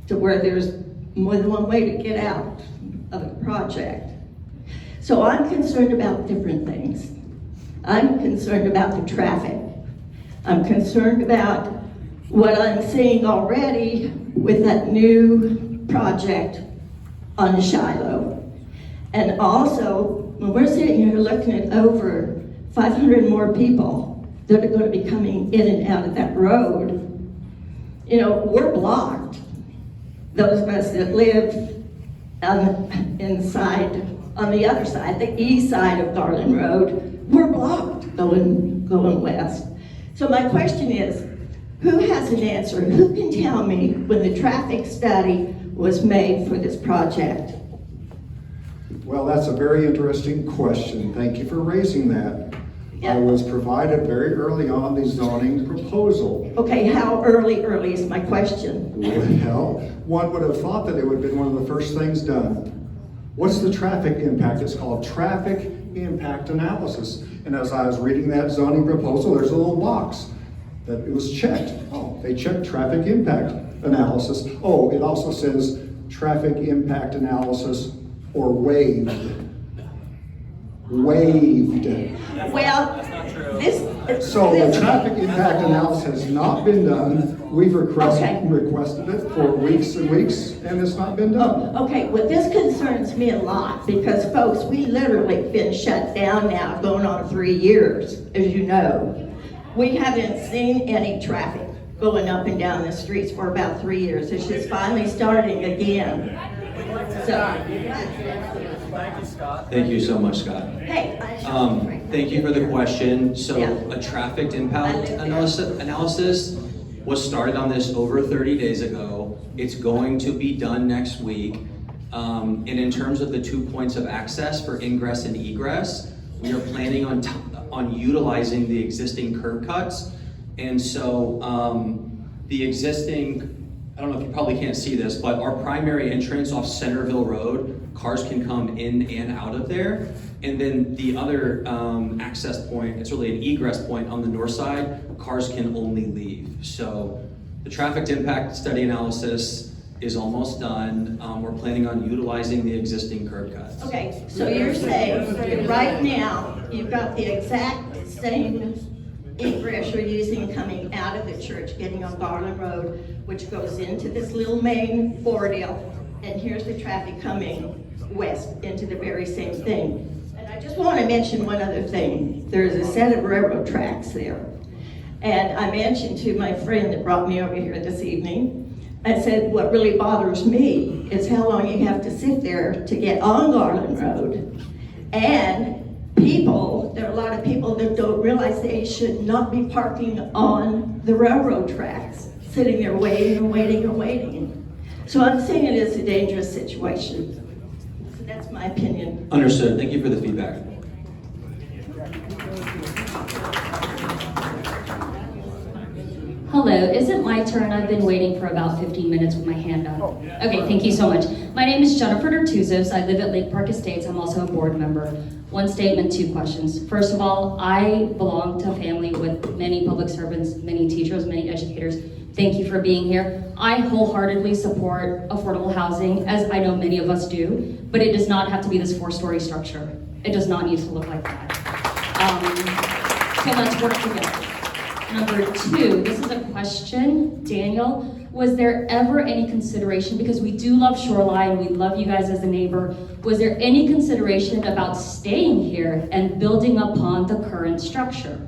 to where there's more than one way to get out of the project? So I'm concerned about different things. I'm concerned about the traffic. I'm concerned about what I'm seeing already with that new project on Shiloh. And also, when we're sitting here looking at over 500 more people that are going to be coming in and out of that road, you know, we're blocked. Those of us that live on the other side, the east side of Garland Road, we're blocked going west. So my question is, who has an answer? Who can tell me when the traffic study was made for this project? Well, that's a very interesting question. Thank you for raising that. Yeah. I was provided very early on the zoning proposal. Okay, how early is my question? Well, one would have thought that it would have been one of the first things done. What's the traffic impact? It's called traffic impact analysis. And as I was reading that zoning proposal, there's a little box that it was checked. Oh, they checked traffic impact analysis. Oh, it also says traffic impact analysis or waived. Waived. Well, So the traffic impact analysis has not been done. We've requested it for weeks and weeks, and it's not been done. Okay, well, this concerns me a lot because, folks, we literally been shut down now going on 3 years, as you know. We haven't seen any traffic going up and down the streets for about 3 years. It's just finally starting again. Thank you so much, Scott. Hey, thank you for the question. So a traffic impact analysis was started on this over 30 days ago. It's going to be done next week. And in terms of the 2 points of access for ingress and egress, we are planning on utilizing the existing curb cuts. And so the existing, I don't know if you probably can't see this, but our primary entrance off Centerville Road, cars can come in and out of there. And then the other access point, it's really an egress point on the north side, cars can only leave. So the traffic impact study analysis is almost done. We're planning on utilizing the existing curb cuts. Okay, so you're saying that right now, you've got the exact same egress you're using coming out of the church, getting on Garland Road, which goes into this little main corridor, and here's the traffic coming west into the very same thing. I just want to mention one other thing. There's a set of railroad tracks there. And I mentioned to my friend that brought me over here this evening, I said, what really bothers me is how long you have to sit there to get on Garland Road. And people, there are a lot of people that don't realize they should not be parking on the railroad tracks, sitting there waiting and waiting and waiting. So I'm saying it is a dangerous situation. So that's my opinion. Understood. Thank you for the feedback. Hello, is it my turn? I've been waiting for about 15 minutes with my hand up. Okay, thank you so much. My name is Jennifer Dertuzos. I live at Lake Park Estates. I'm also a board member. One statement, two questions. First of all, I belong to a family with many public servants, many teachers, many educators. Thank you for being here. I wholeheartedly support affordable housing, as I know many of us do, but it does not have to be this 4-story structure. It does not need to look like that. So let's work together. Number two, this is a question, Daniel, was there ever any consideration, because we do love Shoreline, we love you guys as a neighbor, was there any consideration about staying here and building upon the current structure?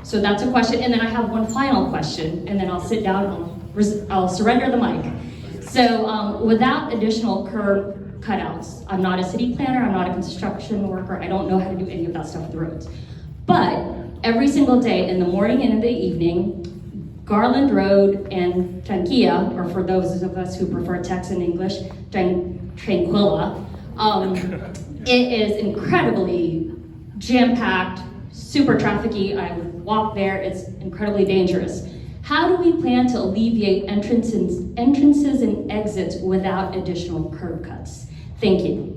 So that's a question, and then I have one final question, and then I'll sit down, I'll surrender the mic. So without additional curb cutouts, I'm not a city planner, I'm not a construction worker, I don't know how to do any of that stuff with the roads. But every single day, in the morning and in the evening, Garland Road and Tranquilla, or for those of us who prefer Texan English, Tranquilla, it is incredibly jam-packed, super trafficky. I walk there, it's incredibly dangerous. How do we plan to alleviate entrances and exits without additional curb cuts? Thank you.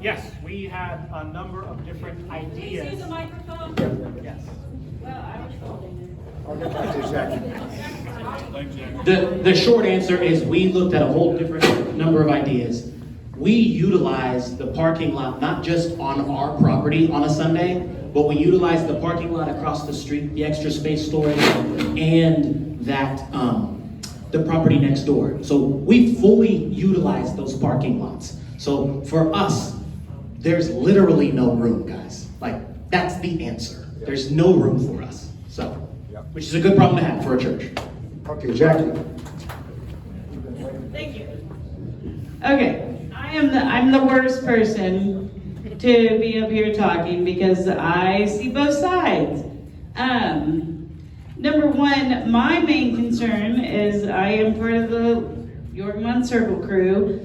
Yes, we had a number of different ideas. Can you see the microphone? Yes. Well, I was holding I'll get back to Jackie. The short answer is we looked at a whole different number of ideas. We utilize the parking lot not just on our property on a Sunday, but we utilize the parking lot across the street, the extra space storage, and that the property next door. So we fully utilize those parking lots. So for us, there's literally no room, guys. Like, that's the answer. There's no room for us. So, which is a good problem to have for a church. Okay, Jackie. Thank you. Okay, I'm the worst person to be up here talking because I see both sides. Number one, my main concern is I am part of the Yorkmont Circle crew.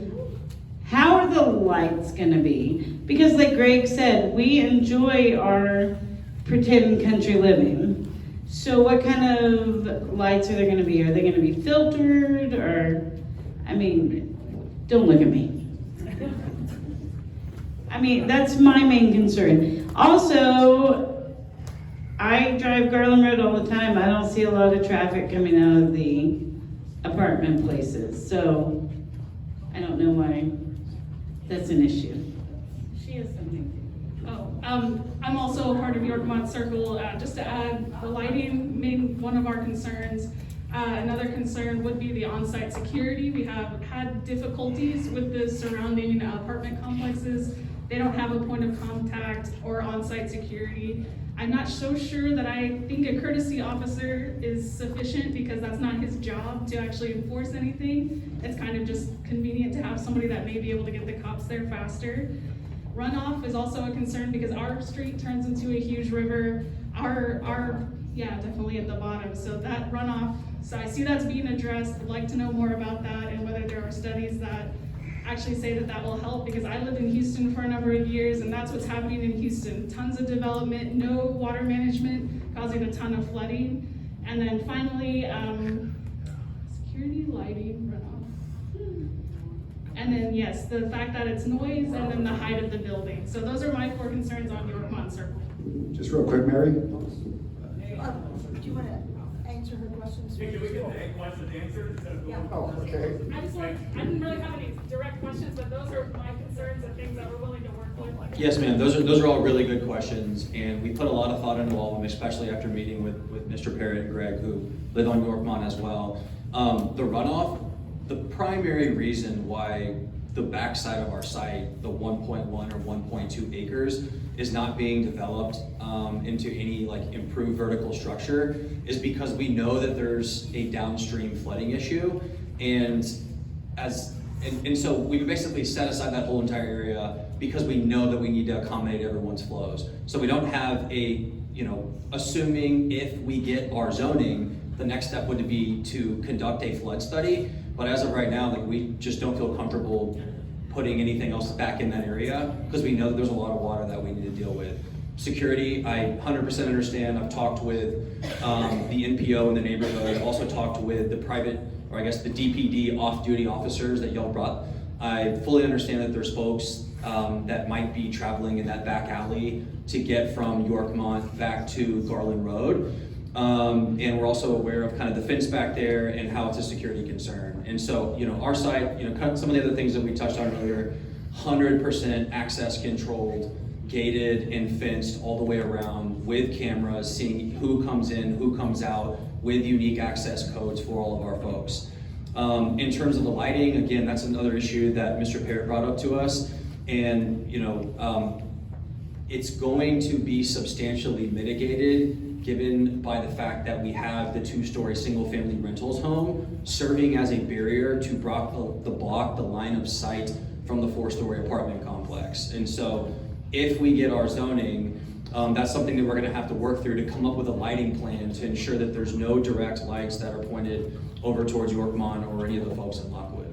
How are the lights gonna be? Because like Greg said, we enjoy our pretend country living. So what kind of lights are there gonna be? Are they gonna be filtered or, I mean, don't look at me. I mean, that's my main concern. Also, I drive Garland Road all the time. I don't see a lot of traffic coming out of the apartment places. So I don't know why that's an issue. She is something. Oh, I'm also a part of Yorkmont Circle. Just to add, the lighting made one of our concerns. Another concern would be the on-site security. We have had difficulties with the surrounding apartment complexes. They don't have a point of contact or on-site security. I'm not so sure that I think a courtesy officer is sufficient because that's not his job to actually enforce anything. It's kind of just convenient to have somebody that may be able to get the cops there faster. Runoff is also a concern because our street turns into a huge river. Yeah, definitely at the bottom. So that runoff, so I see that's being addressed. I'd like to know more about that and whether there are studies that actually say that that will help, because I lived in Houston for a number of years and that's what's happening in Houston. Tons of development, no water management, causing a ton of flooding. And then finally, security, lighting, runoff. And then yes, the fact that it's noise and then the height of the building. So those are my 4 concerns on Yorkmont Circle. Just real quick, Mary. Do you want to answer her questions? Can we get the questions answered instead of going? Oh, okay. I didn't really have any direct questions, but those are my concerns and things that we're willing to work with. Yes, ma'am. Those are all really good questions, and we put a lot of thought into all of them, especially after meeting with Mr. Perry and Greg, who live on Yorkmont as well. The runoff, the primary reason why the backside of our site, the 1.1 or 1.2 acres, is not being developed into any like improved vertical structure is because we know that there's a downstream flooding issue, and so we basically set aside that whole entire area because we know that we need to accommodate everyone's flows. So we don't have a, assuming if we get our zoning, the next step would be to conduct a flood study. But as of right now, like, we just don't feel comfortable putting anything else back in that area because we know that there's a lot of water that we need to deal with. Security, I 100% understand. I've talked with the NPO in the neighborhood. I've also talked with the private, or I guess the DPD off-duty officers that y'all brought. I fully understand that there's folks that might be traveling in that back alley to get from Yorkmont back to Garland Road. And we're also aware of kind of the fence back there and how it's a security concern. And so, our site, some of the other things that we touched on earlier, 100% access controlled, gated and fenced all the way around with cameras, seeing who comes in, who comes out, with unique access codes for all of our folks. In terms of the lighting, again, that's another issue that Mr. Parrott brought up to us. And, it's going to be substantially mitigated given by the fact that we have the 2-story single-family rentals home serving as a barrier to block the line of sight from the 4-story apartment complex. And so if we get our zoning, that's something that we're gonna have to work through to come up with a lighting plan to ensure that there's no direct lights that are pointed over towards Yorkmont or any of the folks in Lochwood.